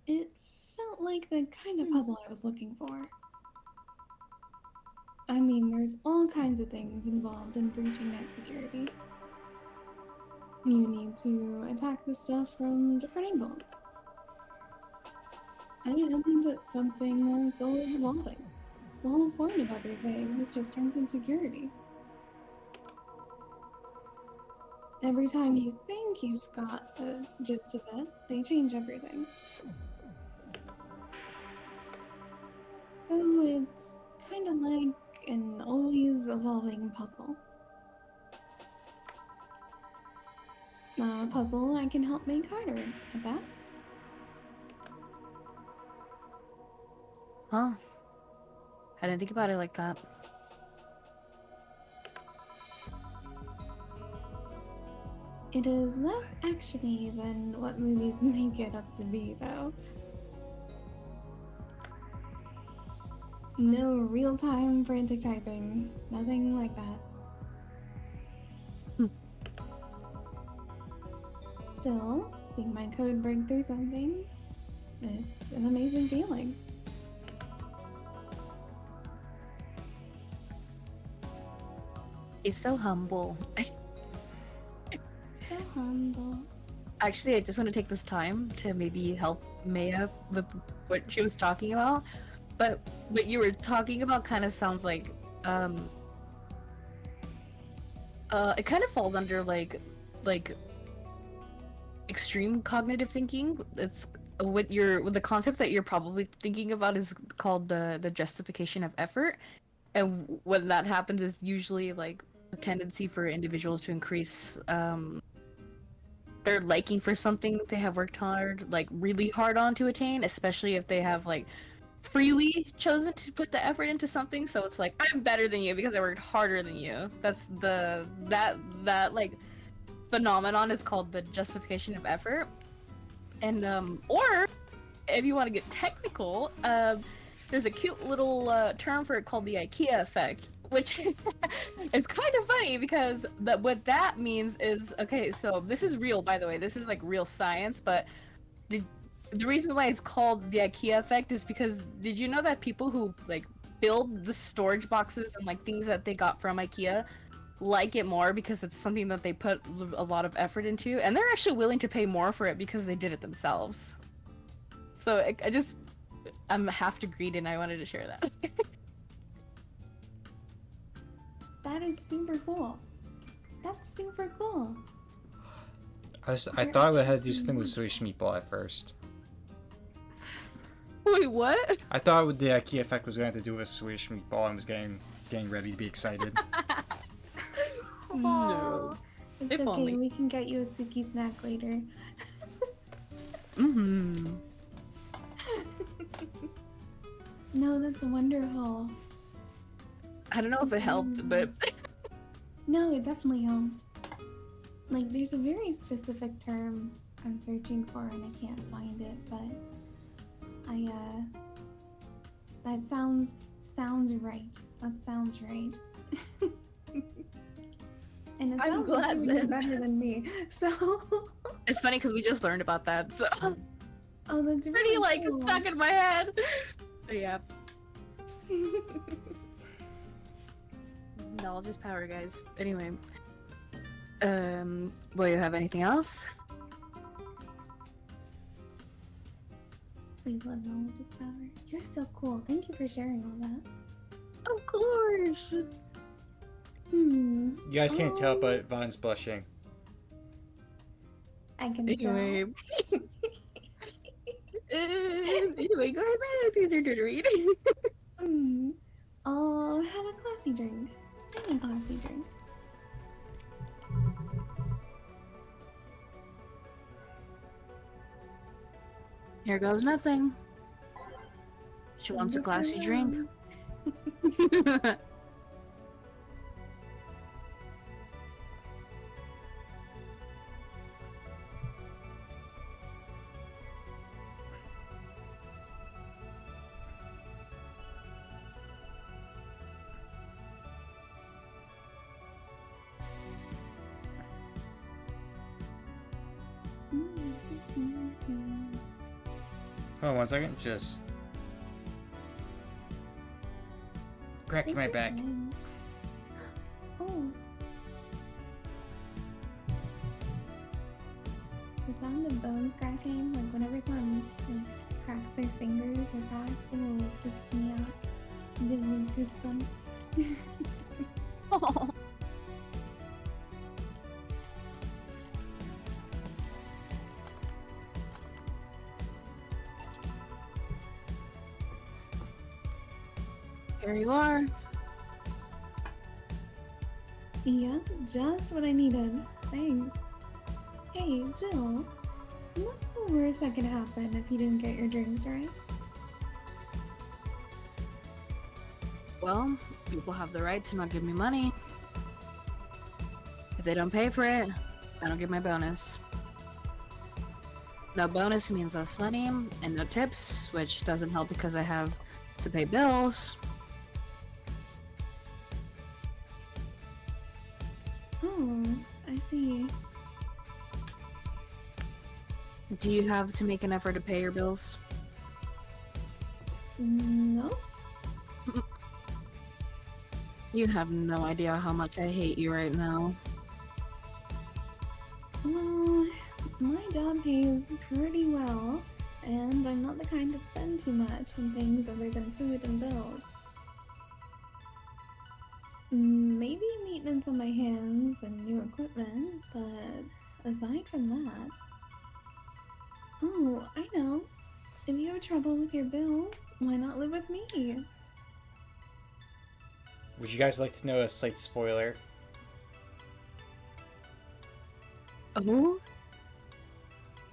It felt like the kind of puzzle I was looking for. I mean, there's all kinds of things involved in breaching net security. You need to attack the stuff from different angles. And it's something that's always evolving. The whole point of everything is to strengthen security. Every time you think you've got the gist of it, they change everything. So it's kind of like an always evolving puzzle. A puzzle I can help make harder, I bet. Huh? I didn't think about it like that. It is less actiony than what movies make it up to be, though. No real-time frantic typing. Nothing like that. Hmm. Still, seeing my code break through something, it's an amazing feeling. He's so humble. So humble. Actually, I just want to take this time to maybe help Maya with what she was talking about. But what you were talking about kind of sounds like, it kind of falls under like extreme cognitive thinking. It's what the concept that you're probably thinking about is called the justification of effort. And when that happens is usually like a tendency for individuals to increase their liking for something they have worked hard, like really hard on to attain, especially if they have like freely chosen to put the effort into something. So it's like, I'm better than you because I worked harder than you. That's that like phenomenon is called the justification of effort. And or if you want to get technical, there's a cute little term for it called the IKEA effect, which is kind of funny because what that means is, okay, so this is real, by the way. This is like real science, but the reason why it's called the IKEA effect is because did you know that people who like build the storage boxes and like things that they got from IKEA like it more because it's something that they put a lot of effort into, and they're actually willing to pay more for it because they did it themselves. So I'm half to greed and I wanted to share that. That is super cool. That's super cool. I thought I would have to do something with Swedish meatball at first. Wait, what? I thought the IKEA effect was going to have to do with Swedish meatball and was getting ready to be excited. No. It's If okay, only. we can get you a Suki snack later. Mm-hmm. No, that's wonderful. I don't know if it helped, but No, it definitely helped. Like, there's a very specific term I'm searching for and I can't find it, but that sounds right. That sounds right. And it I'm sounds glad like you're then. better than me. So, it's funny because we just learned about that, so oh, that's pretty really like cool. stuck in my head. But yeah, knowledge is power, guys. Anyway, will you have anything else? We love knowledge is power. You're so cool. Thank you for sharing all that. Of course. Hmm. You guys can't tell, but Vaughn's blushing. I can Anyway, tell. anyway, go ahead. Hmm. Oh, have a classy drink. Have a classy drink. Here goes nothing. She wants a glassy drink. Hold on 1 second, just crack my back. Oh. The sound of bones cracking, like whenever someone like, cracks their fingers or back, it freaks me out. It gives me goosebumps. Oh. Here you are. Yep, just what I needed. Thanks. Hey, Jill. What's the worst that could happen if you didn't get your drinks right? Well, people have the right to not give me money. If they don't pay for it, I don't get my bonus. No bonus means less money and no tips, which doesn't help because I have to pay bills. Oh, I see. Do you have to make an effort to pay your bills? No? You have no idea how much I hate you right now. Well, my job pays pretty well, and I'm not the kind to spend too much on things other than food and bills. Maybe maintenance on my hands and new equipment, but aside from that... Oh, I know. If you have trouble with your bills, why not live with me? Would you guys like to know a slight spoiler? Oh?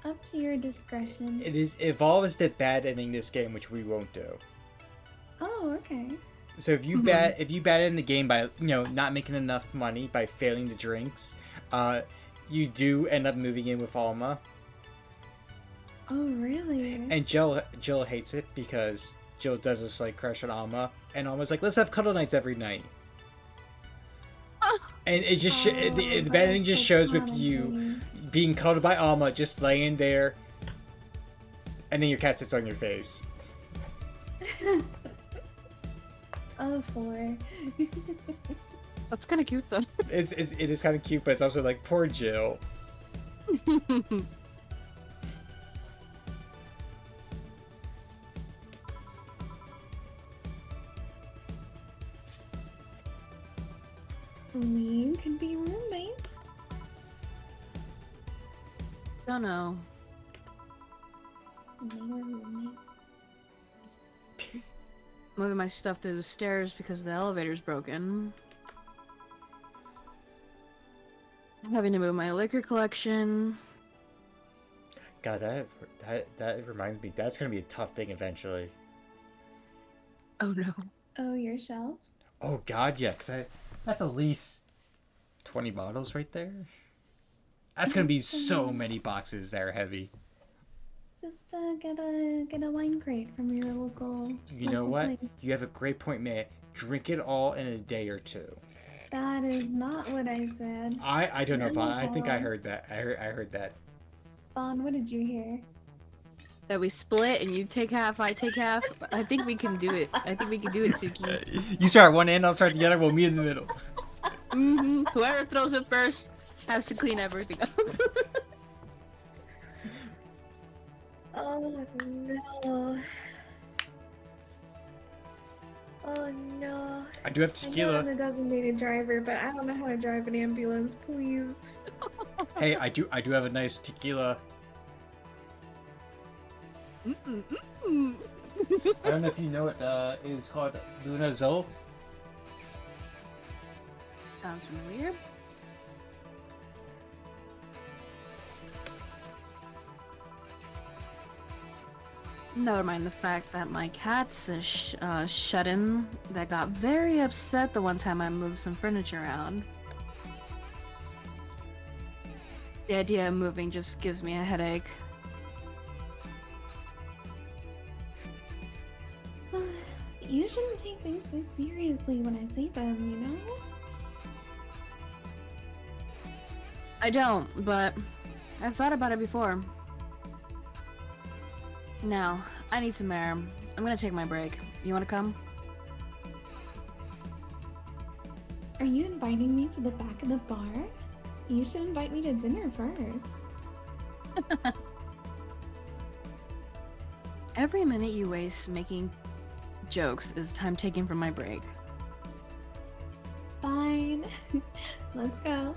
Up to your discretion. It involves the bad ending this game, which we won't do. Oh, okay. So if you bad in the game by not making enough money by failing the drinks, you do end up moving in with Alma. Oh, really? And Jill hates it because Jill does this like crush on Alma, and Alma's like, let's have cuddle nights every night. And it just the bad ending just shows with you being cuddled by Alma, just laying there, and then your cat sits on your face. Oh, four. That's kind of cute though. It is kind of cute, but it's also like poor Jill. We could be roommates. Don't know. We were roommates. Moving my stuff through the stairs because the elevator's broken. I'm having to move my liquor collection. God, that reminds me. That's gonna be a tough thing eventually. Oh no. Oh, your shelf? Oh God, yeah. That's at least 20 bottles right there. That's gonna be so many boxes that are heavy. Just get a wine crate from your local. You know local what? place. You have a great point, May. Drink it all in a day or two. That is not what I said. I don't know, No, Vaughn. I think I Vaughn. heard that. I heard that. Vaughn, what did you hear? That we split and you take half, I take half. I think we can do it. I think we can do it, Suki. You start one end, I'll start the other. We'll meet in the middle. Whoever throws it first has to clean everything up. Oh no. Oh no. I do have I know tequila. I'm a designated driver, but I don't know how to drive an ambulance, please. Hey, I do have a nice tequila. I don't know if you know it. It's called Luna Zol. Sounds familiar. Never mind the fact that my cat's a shut-in that got very upset the one time I moved some furniture around. The idea of moving just gives me a headache. You shouldn't take things so seriously when I say them, you know? I don't, but I've thought about it before. Now, I need some air. I'm gonna take my break. You wanna come? Are you inviting me to the back of the bar? You should invite me to dinner first. Every minute you waste making jokes is time taken from my break. Fine. Let's go.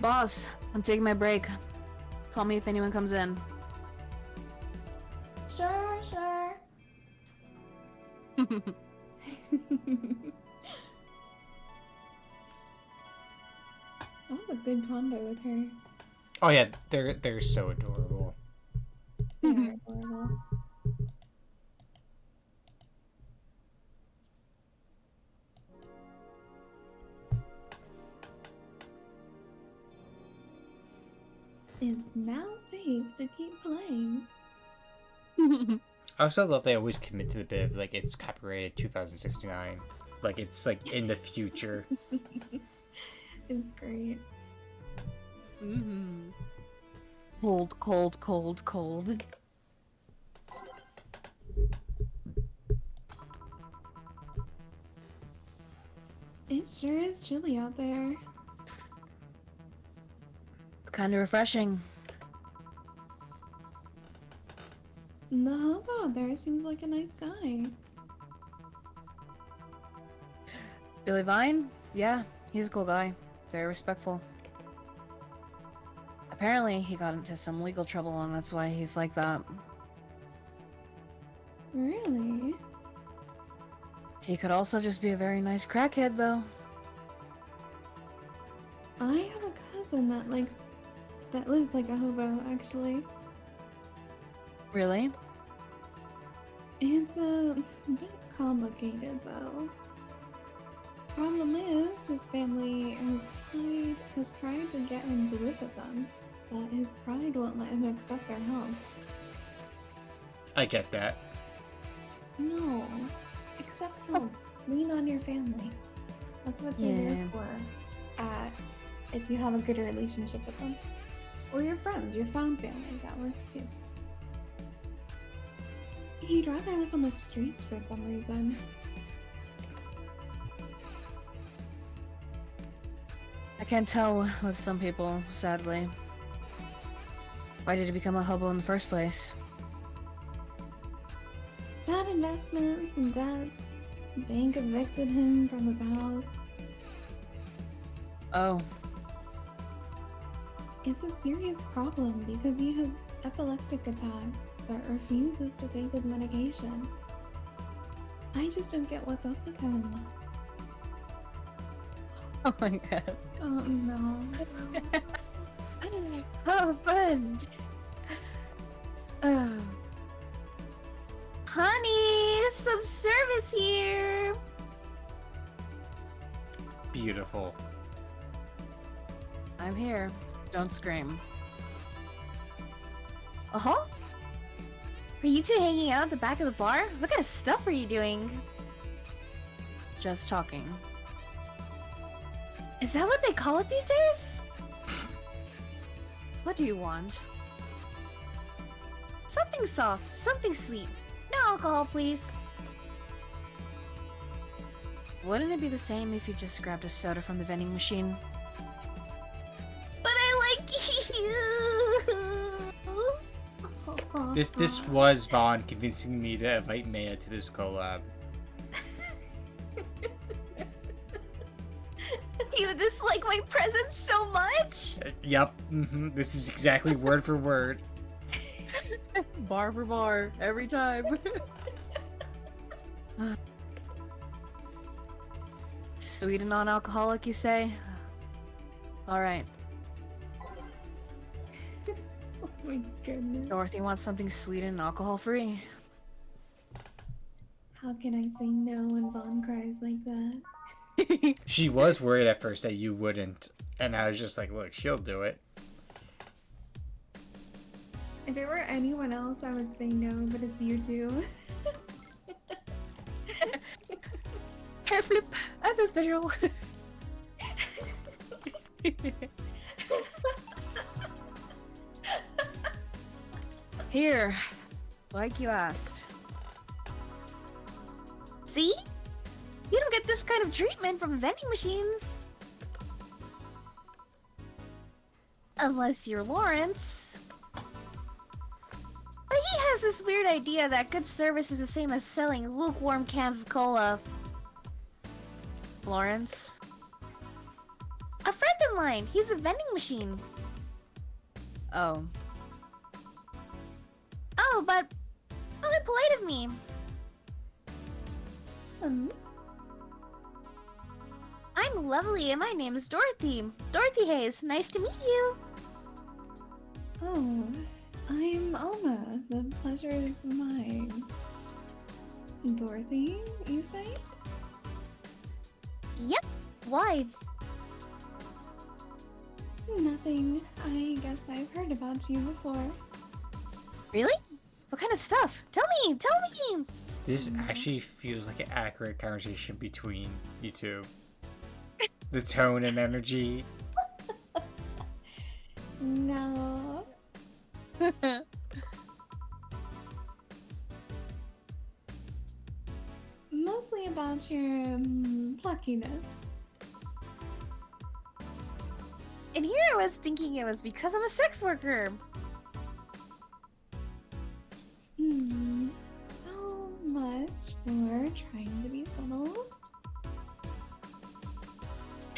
Boss, I'm taking my break. Call me if anyone comes in. Sure, sure. That was a good combo with her. Oh yeah, they're so adorable. They are adorable. It's now safe to keep playing. I also love they always commit to the bit of, like, it's copyrighted 2069. Like, it's, like, in the future. It's great. Mm-hmm. Cold, cold, cold, cold. It sure is chilly out there. It's kind of refreshing. The hobo out there seems like a nice guy. Billy Vine? Yeah, he's a cool guy. Very respectful. Apparently, he got into some legal trouble, and that's why he's like that. Really? He could also just be a very nice crackhead, though. I have a cousin that lives like a hobo, actually. Really? It's a bit complicated, though. Problem is, his family has tried to get him to live with them, but his pride won't let him accept their help. I get that. No. Accept help. Lean on your family. That's what they're there for. If you have a good relationship with them. Or your friends, your found family, that works too. He'd rather live on the streets for some reason. I can't tell with some people, sadly. Why did he become a hobo in the first place? Bad investments and debts. The bank evicted him from his house. Oh. It's a serious problem because he has epileptic attacks but refuses to take his medication. I just don't get what's up with him. Oh my god. Oh no. Oh, fun! Oh. Honey, some service here! Beautiful. I'm here. Don't scream. Uh-huh? Are you two hanging out at the back of the bar? What kind of stuff are you doing? Just talking. Is that what they call it these days? What do you want? Something soft, something sweet. No alcohol, please. Wouldn't it be the same if you just grabbed a soda from the vending machine? But I like you! This was Vaughn convincing me to invite Maya to this collab. You dislike my presence so much? Yep. This is exactly word for word. Bar for bar, every time. Sweet and non-alcoholic, you say? Alright. Oh my goodness. Dorothy wants something sweet and alcohol-free. How can I say no when Vaughn cries like that? She was worried at first that you wouldn't, and I was just like, look, she'll do it. If it were anyone else, I would say no, but it's you two. Hair flip! I feel special! Here, like you asked. See? You don't get this kind of treatment from vending machines. Unless you're Lawrence. But he has this weird idea that good service is the same as selling lukewarm cans of cola. Lawrence? A friend of mine. He's a vending machine. Oh. Oh, but how polite of me. I'm lovely and my name is Dorothy. Dorothy Hayes. Nice to meet you. Oh, I'm Alma. The pleasure is mine. Dorothy, you say? Yep. Why? Nothing. I guess I've heard about you before. Really? What kind of stuff? Tell me! Tell me! This actually feels like an accurate conversation between you two. The tone and energy. No. Mostly about your pluckiness. And here I was thinking it was because I'm a sex worker. So much for trying to be subtle.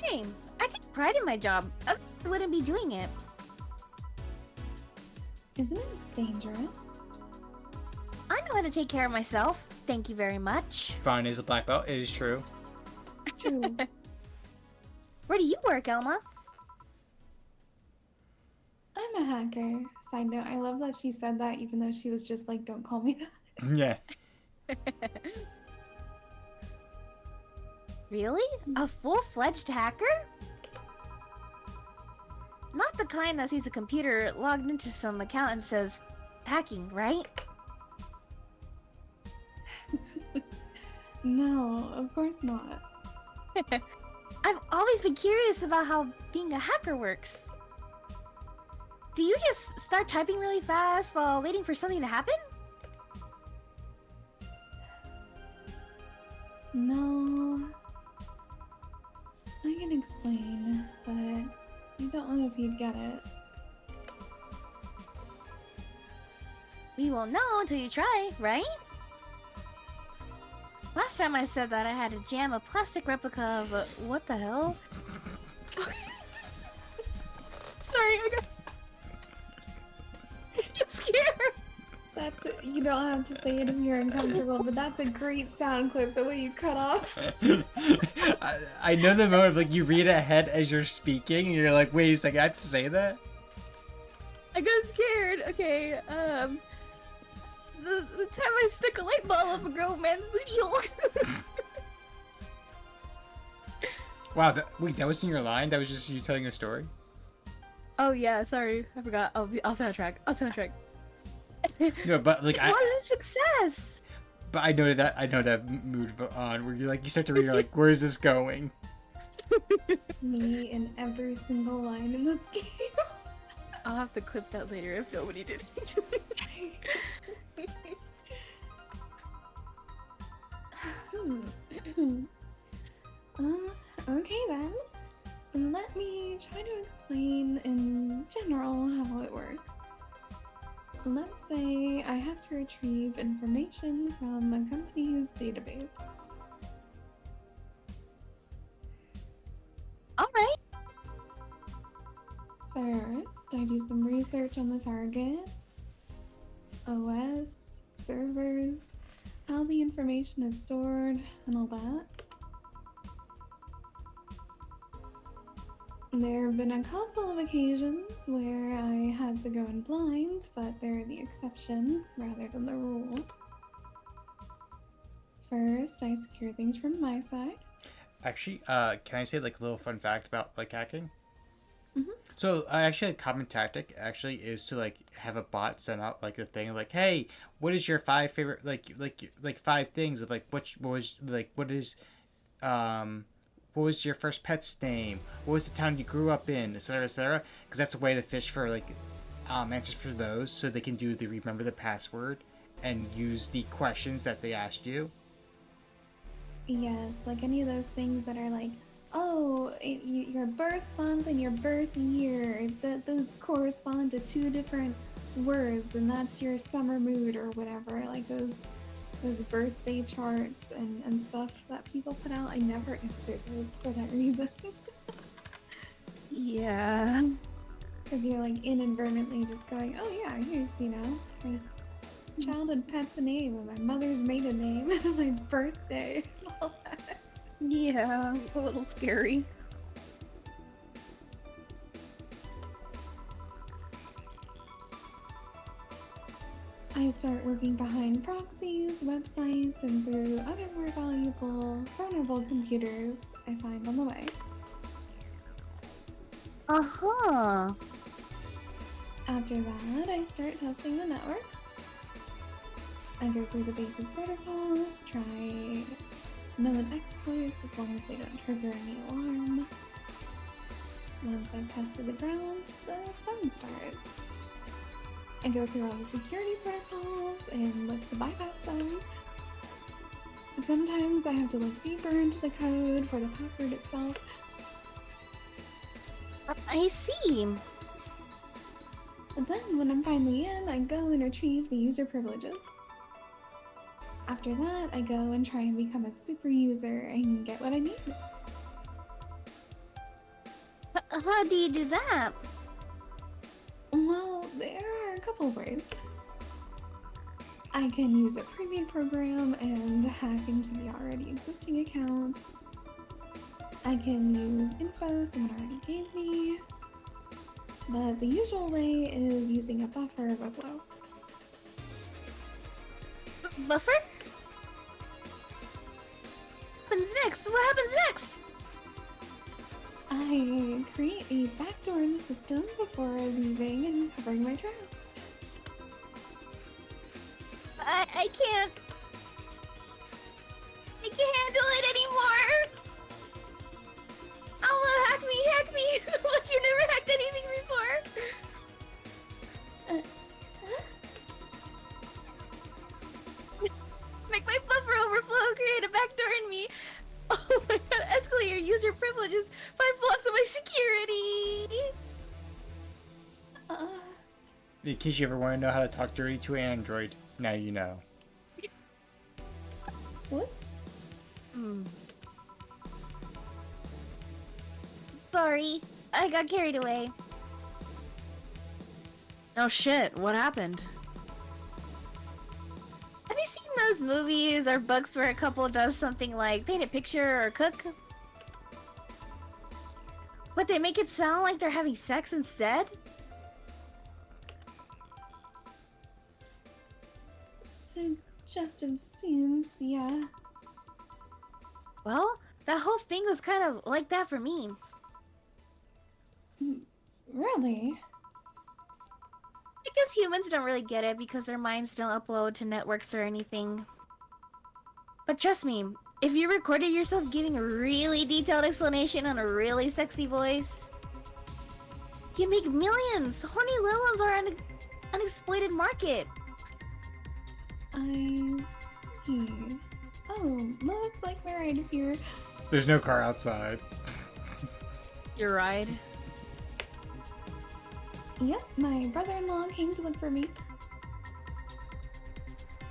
Hey, I take pride in my job. I wouldn't be doing it. Isn't it dangerous? I know how to take care of myself. Thank you very much. Vaughn is a black belt. It is true. True. Where do you work, Elma? I'm a hacker. Side note, I love that she said that even though she was just like, don't call me that. Yeah. Really? A full-fledged hacker? Not the kind that sees a computer logged into some account and says, hacking, right? No, of course not. I've always been curious about how being a hacker works. Do you just start typing really fast while waiting for something to happen? No. I can explain, but I don't know if you'd get it. We won't know until you try, right? Last time I said that I had to jam a plastic replica of a... What the hell? Sorry, I got scared. That's it. You don't have to say it if you're uncomfortable, but that's a great sound clip, the way you cut off. I know the moment of like you read ahead as you're speaking and you're like, wait a second, I have to say that? I got scared. Okay, the time I stuck a light bulb up a grown man's booty hole. Wow, wait, that wasn't your line? That was just you telling a story? Oh yeah, sorry, I forgot. I'll stay on track. No, but like It was a success. But I know that mood on where you're like you start to read, you're like, where is this going? Me in every single line in this game. I'll have to clip that later if nobody did it. Okay then. Let me try to explain in general how it works. Let's say I have to retrieve information from a company's database. Alright. First, I do some research on the target, OS, servers, how the information is stored, and all that. There have been a couple of occasions where I had to go in blind, but they're the exception rather than the rule. First, I secure things from my side. Actually, can I say like a little fun fact about like hacking? Mhm. So actually a common tactic actually is to like have a bot send out like a thing like, hey, what is your 5 favorite like 5 things of like what was your first pet's name? What was the town you grew up in? Etc. Etc. Because that's a way to fish for like answers for those, so they can do the remember the password and use the questions that they asked you. Yes, like any of those things that are like, oh, your birth month and your birth year, those correspond to 2 different words, and that's your summer mood or whatever. Like those birthday charts and stuff that people put out. I never answered those for that reason. Yeah. Because you're like inadvertently just going, oh yeah, here's, my childhood pet's name and my mother's maiden name and my birthday and all that. Yeah, a little scary. I start working behind proxies, websites, and through other more valuable, vulnerable computers I find on the way. Uh-huh. After that, I start testing the network. I go through the basic protocols, try known exploits as long as they don't trigger any alarm. Once I've tested the grounds, the fun starts. I go through all the security protocols and look to bypass them. Sometimes I have to look deeper into the code for the password itself. I see. But then, when I'm finally in, I go and retrieve the user privileges. After that, I go and try and become a super user and get what I need. How do you do that? Well, there are a couple of ways. I can use a pre-made program and hack into the already existing account. I can use info someone already gave me. But the usual way is using a buffer overflow. Buffer? What happens next? What happens next? I create a backdoor in the system before leaving and covering my tracks. I can't. I can't handle it anymore. Oh, hack me! Like you never hacked anything before. Make my buffer overflow, create a backdoor in me. Oh my god, escalate your user privileges 5 blocks of my security. In case you ever want to know how to talk dirty to an android, now you know. What? Sorry, I got carried away. Oh shit, what happened? Have you seen those movies or books where a couple does something like paint a picture or cook? But they make it sound like they're having sex instead? Suggestive scenes, yeah. Well, that whole thing was kind of like that for me. Really? I guess humans don't really get it because their minds don't upload to networks or anything. But trust me, if you recorded yourself giving a really detailed explanation on a really sexy voice, you make millions! Horny Lilums are an unexploited market. I see. Oh, looks like my ride is here. There's no car outside. Your ride? Yep, my brother-in-law came to look for me.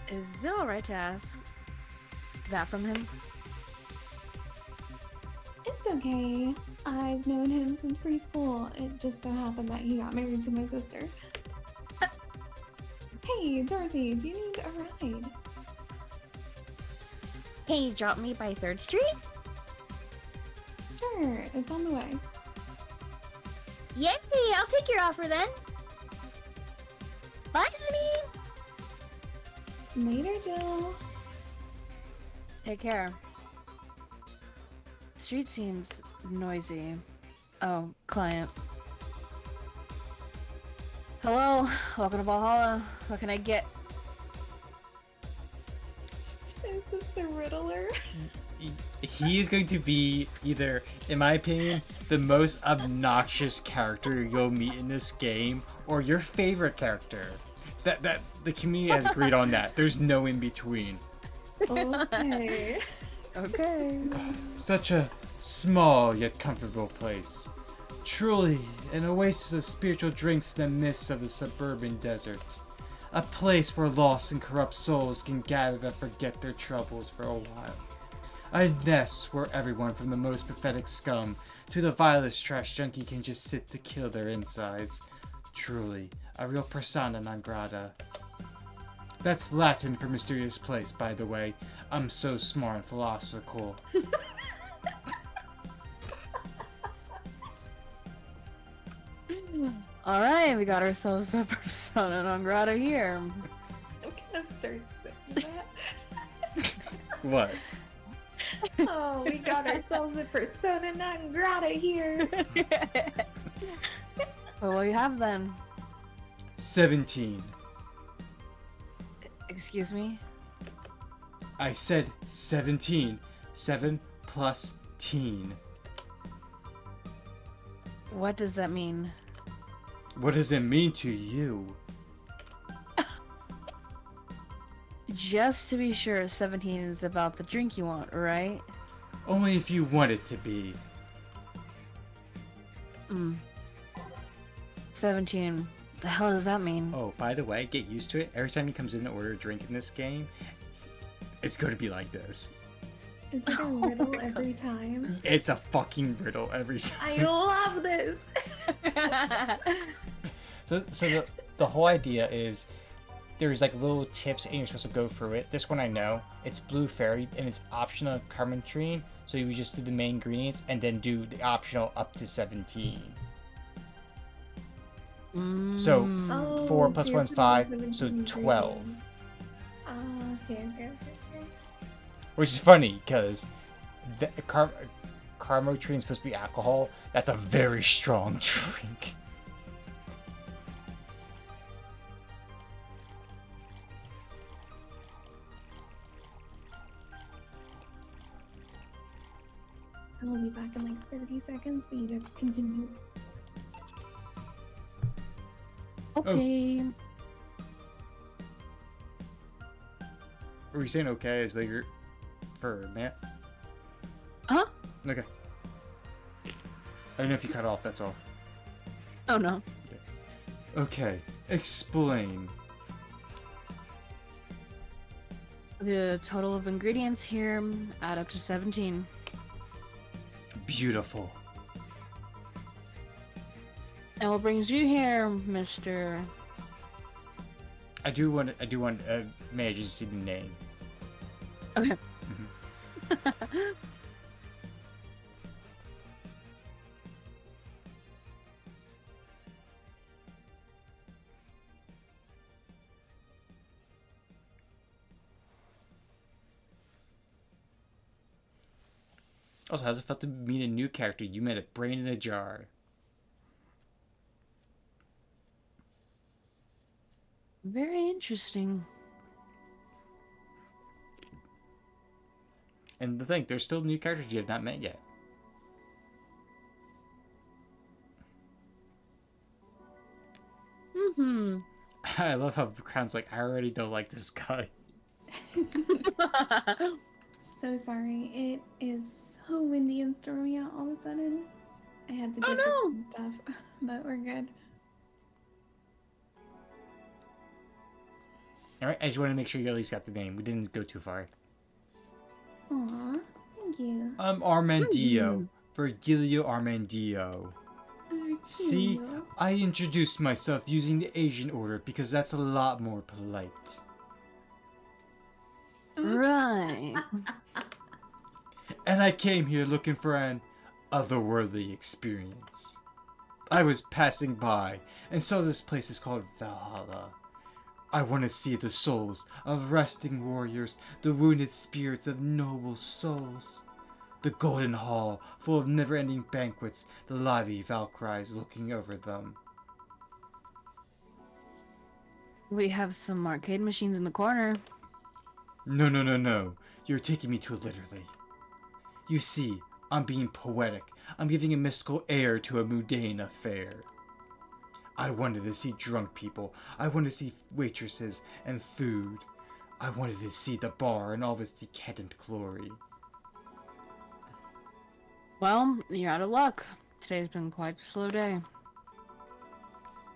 Is it alright to ask that from him? It's okay. I've known him since preschool. It just so happened that he got married to my sister. Hey, Dorothy, do you need a ride? Can you drop me by 3rd Street? Sure, it's on the way. Yay! I'll take your offer then. Bye, honey! Later, Jill. Take care. Street seems noisy. Oh, client. Hello, welcome to Valhalla. What can I get? Is this the Riddler? He is going to be either, in my opinion, the most obnoxious character you'll meet in this game, or your favorite character. That the community has agreed on that. There's no in between. Okay. Okay. Such a small yet comfortable place. Truly an oasis of spiritual drinks in the midst of the suburban desert. A place where lost and corrupt souls can gather to forget their troubles for a while. A nest where everyone from the most pathetic scum to the vilest trash junkie can just sit to kill their insides. Truly, a real persona non grata. That's Latin for mysterious place, by the way. I'm so smart and philosophical. Alright, we got ourselves a persona non grata here. I'm gonna start saying that. What? Oh, we got ourselves a persona non grata here. Well, what do you have then? 17. Excuse me? I said 17. 7 plus teen. What does that mean? What does it mean to you? Just to be sure, 17 is about the drink you want, right? Only if you want it to be. 17. The hell does that mean? Oh, by the way, get used to it. Every time he comes in to order a drink in this game, it's going to be like this. Is it a riddle every time? It's a fucking riddle every time. I love this. So the whole idea is there's like little tips and you're supposed to go through it. This one I know. It's blue fairy and it's optional carmentrine. So you would just do the main ingredients and then do the optional up to 17. So Oh, 4 plus so 1 is you're 5, putting so the 12. Oh, okay. Which is funny because the carmotrine is supposed to be alcohol. That's a very strong drink. I will be back in like 30 seconds, but you guys continue. Okay. Were you saying okay? Is that your for Matt? Huh? Okay. I don't know if you cut off. That's all. Oh no. Okay. Explain. The total of ingredients here add up to 17. Beautiful. And what brings you here, Mr. I do want. May I just see the name? Okay. Also, how's it felt to meet a new character? You met a brain in a jar. Very interesting. And the thing, there's still new characters you have not met yet. Mm-hmm. I love how Crown's like, I already don't like this guy. So sorry. It is so windy and stormy out all of a sudden. I had to get no. some stuff, but we're good. Alright, I just want to make sure you at least got the name. We didn't go too far. Aw, thank you. I'm Armandillo. Virgilio Armandillo. See, I introduced myself using the Asian order because that's a lot more polite. Right. And I came here looking for an otherworldly experience. I was passing by and saw this place is called Valhalla. I want to see the souls of resting warriors, the wounded spirits of noble souls. The golden hall, full of never-ending banquets, the lively Valkyries looking over them. We have some arcade machines in the corner. No. You're taking me too literally. You see, I'm being poetic. I'm giving a mystical air to a mundane affair. I wanted to see drunk people. I wanted to see waitresses and food. I wanted to see the bar in all of its decadent glory. Well, you're out of luck. Today's been quite a slow day.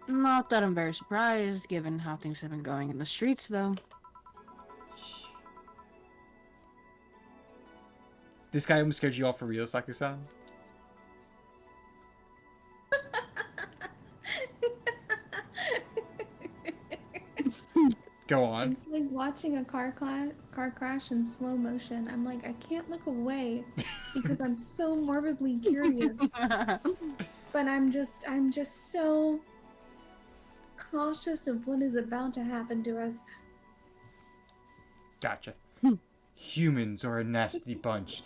Not that I'm very surprised, given how things have been going in the streets, though. This guy almost scared you off for real, Saku-san? Go on. It's like watching a car crash in slow motion. I'm like, I can't look away because I'm so morbidly curious. But I'm just so cautious of what is about to happen to us. Gotcha. Humans are a nasty bunch.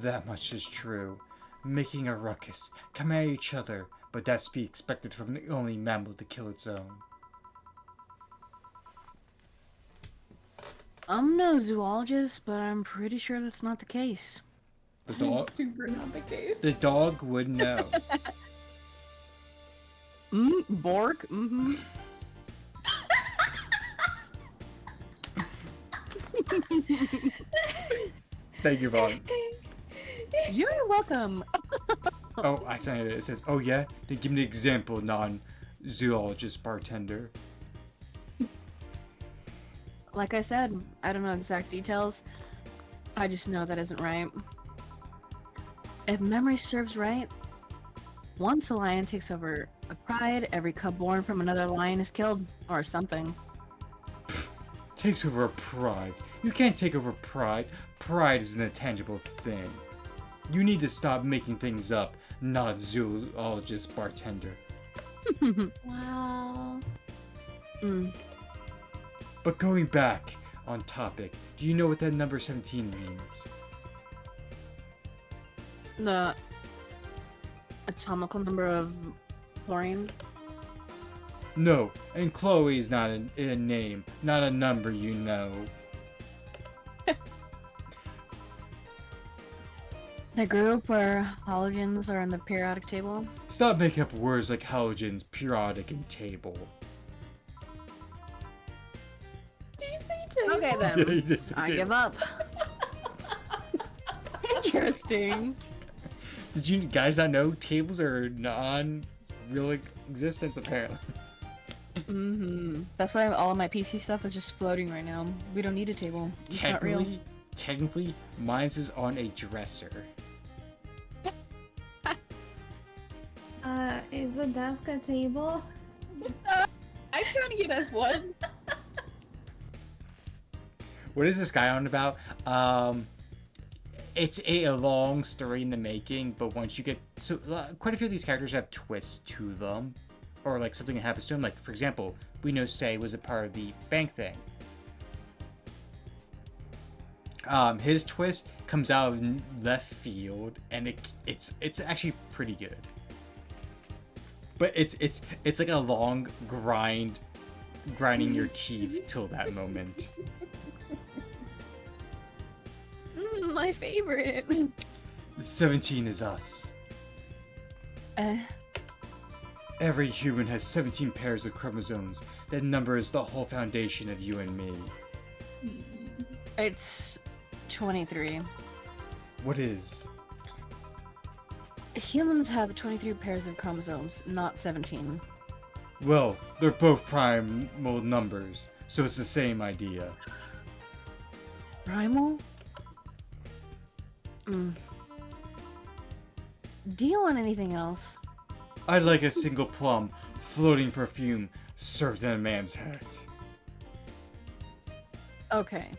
That much is true. Making a ruckus, coming at each other, but that's to be expected from the only mammal to kill its own. I'm no zoologist, but I'm pretty sure that's not the case. The dog, Super not the case. the dog would know. Bork? Mm-hmm. Thank you, Vaughn. You're welcome. Oh, I signed it. It says, oh yeah? Then give me an example, non-zoologist bartender. Like I said, I don't know exact details. I just know that isn't right. If memory serves right, once a lion takes over a pride, every cub born from another lion is killed, or something. Takes over a pride. You can't take over pride. Pride is an intangible thing. You need to stop making things up, not zoologist bartender. Wow. But going back on topic, do you know what that number 17 means? The atomical number of chlorine. No, and Chloe is not a name, not a number, you know. The group where halogens are in the periodic table. Stop making up words like halogens, periodic, and table. Do you say table? Okay Yeah, then. you did say I table. give up. Interesting. Did you guys not know tables are non-real existence apparently? That's why all of my PC stuff is just floating right now. We don't need a table. It's not real. Technically, mine's is on a dresser. Is a desk a table? I'm trying to get us one. What is this guy on about? It's a long story in the making, but once you get quite a few of these characters have twists to them, or like something that happens to them. Like for example, we know Say was a part of the bank thing. His twist comes out of left field, and it's actually pretty good. But it's like a long grinding your teeth till that moment. My favorite. 17 is us. Every human has 17 pairs of chromosomes. That number is the whole foundation of you and me. It's 23. What is? Humans have 23 pairs of chromosomes, not 17. Well, they're both primal numbers, so it's the same idea. Primal? Do you want anything else? I'd like a single plum, floating perfume, served in a man's hat. Okay.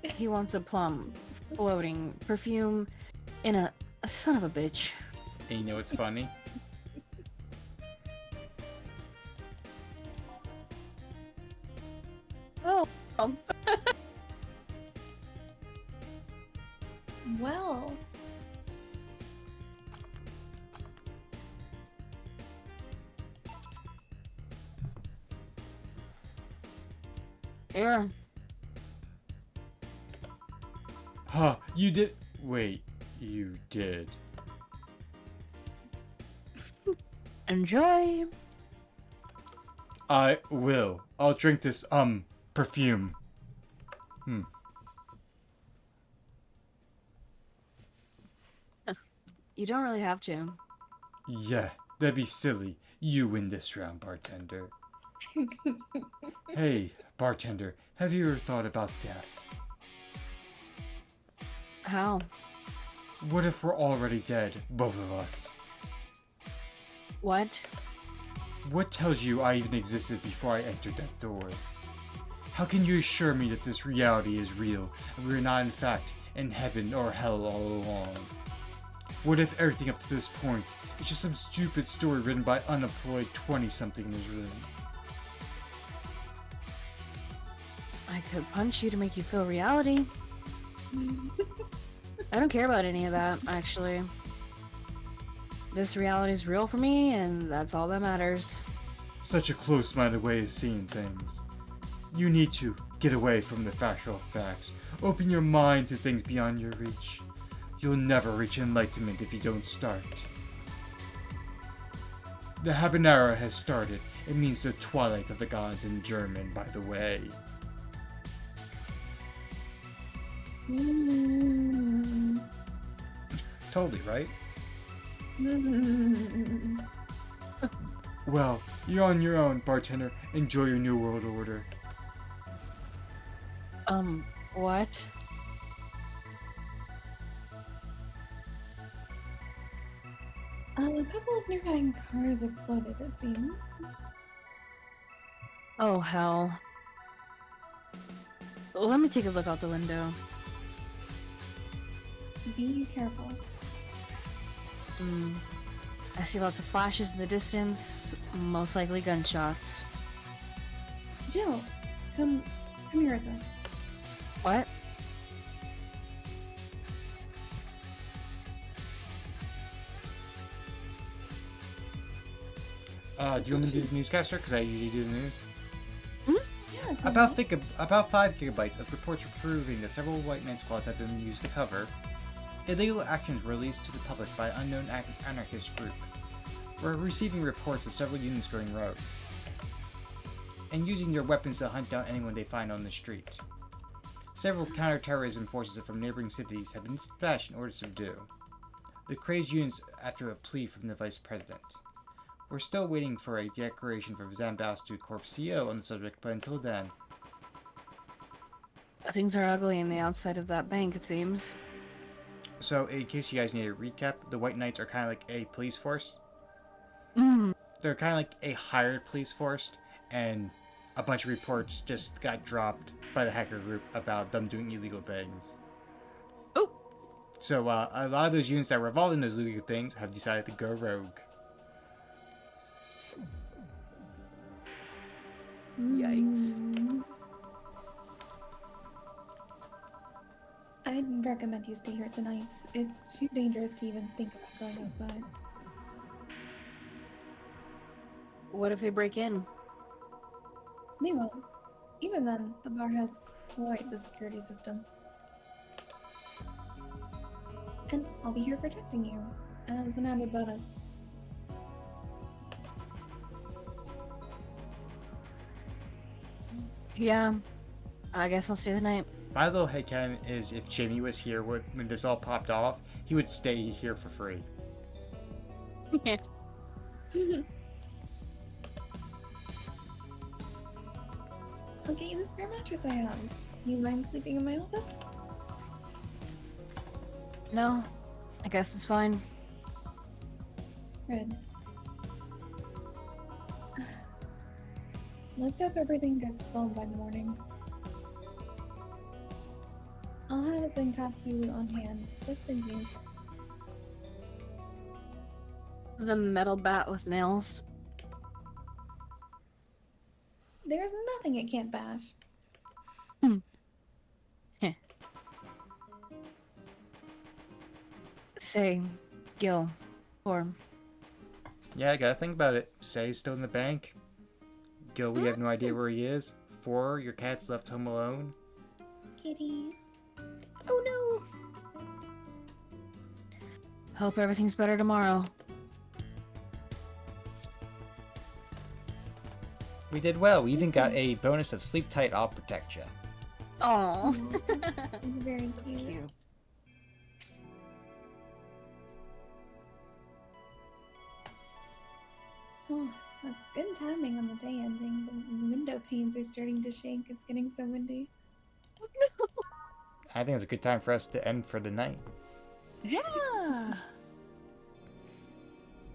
He wants a plum, floating perfume, in a son of a bitch. And you know what's funny? Oh. Well. Yeah. Huh, you did. Wait, you did. Enjoy. I will. I'll drink this, perfume. You don't really have to. Yeah, that'd be silly. You win this round, bartender. Hey, bartender, have you ever thought about death? How? What if we're already dead, both of us? What? What tells you I even existed before I entered that door? How can you assure me that this reality is real, and we're not in fact in heaven or hell all along? What if everything up to this point is just some stupid story written by unemployed 20-something in his room? I could punch you to make you feel reality. I don't care about any of that, actually. This reality is real for me, and that's all that matters. Such a close-minded way of seeing things. You need to get away from the factual facts. Open your mind to things beyond your reach. You'll never reach enlightenment if you don't start. The Habanera has started. It means the twilight of the gods in German, by the way. Totally, right? Well, you're on your own, bartender. Enjoy your new world order. What? A couple of nearby cars exploded, it seems. Oh, hell. Let me take a look out the window. Be careful. I see lots of flashes in the distance, most likely gunshots. Jill, come here a sec. What? Do you want me to do the newscaster? Because I usually do the news. Yeah, it's About 5 gigabytes of reports are proving that several white man squads have been used to cover illegal actions released to the public by an unknown anarchist group. We're receiving reports of several units going rogue and using their weapons to hunt down anyone they find on the street. Several counter-terrorism forces from neighboring cities have been dispatched in order to subdue the crazed units after a plea from the vice president. We're still waiting for a declaration from Zambastu Corp CEO on the subject, but until then... Things are ugly on the outside of that bank, it seems. So, in case you guys need a recap, the White Knights are kind of like a police force. They're kind of like a hired police force, and a bunch of reports just got dropped by the hacker group about them doing illegal things. Oh! So, a lot of those units that were involved in those illegal things have decided to go rogue. Yikes. I'd recommend you stay here tonight. It's too dangerous to even think about going outside. What if they break in? They won't. Even then, the bar has quite the security system. And I'll be here protecting you, as an added bonus. Yeah. I guess I'll stay the night. My little headcanon is if Jimmy was here when this all popped off, he would stay here for free. Yeah. I'll get you the spare mattress I have. You mind sleeping in my office? No. I guess that's fine. Good. Let's hope everything gets solved by morning. I'll have a Zenkatsu on hand, just in case. The metal bat with nails. There's nothing it can't bash. Say, Gil, or Yeah, I gotta think about it. Say he's still in the bank. Gil, we have no idea where he is. 4, your cat's left home alone. Kitty. oh no. Hope everything's better tomorrow. We did well. We even got a bonus of sleep tight, I'll protect you. Oh, It's very cute. cute. Oh, that's good timing on the day ending. The window panes are starting to shake. It's getting so windy. I think it's a good time for us to end for the night. Yeah.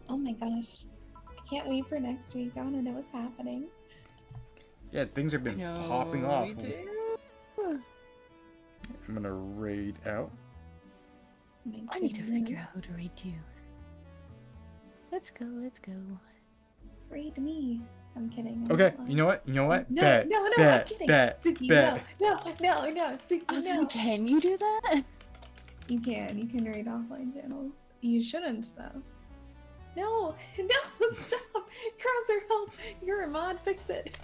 Oh my gosh. I can't wait for next week. I want to know what's happening. Yeah, things have been popping off. We do. I'm gonna raid out. Oh my I need to goodness. figure out who to read to. Let's go, let's go. Raid me. I'm kidding. I'm Okay, not you know what? You know what? No, Bet. no, I'm Bet. kidding. Bet. Suki, Bet. no, Suki, I was no. like, can you do that? You can read offline channels. You shouldn't though. No, stop! Cross help! You're a mod, fix it.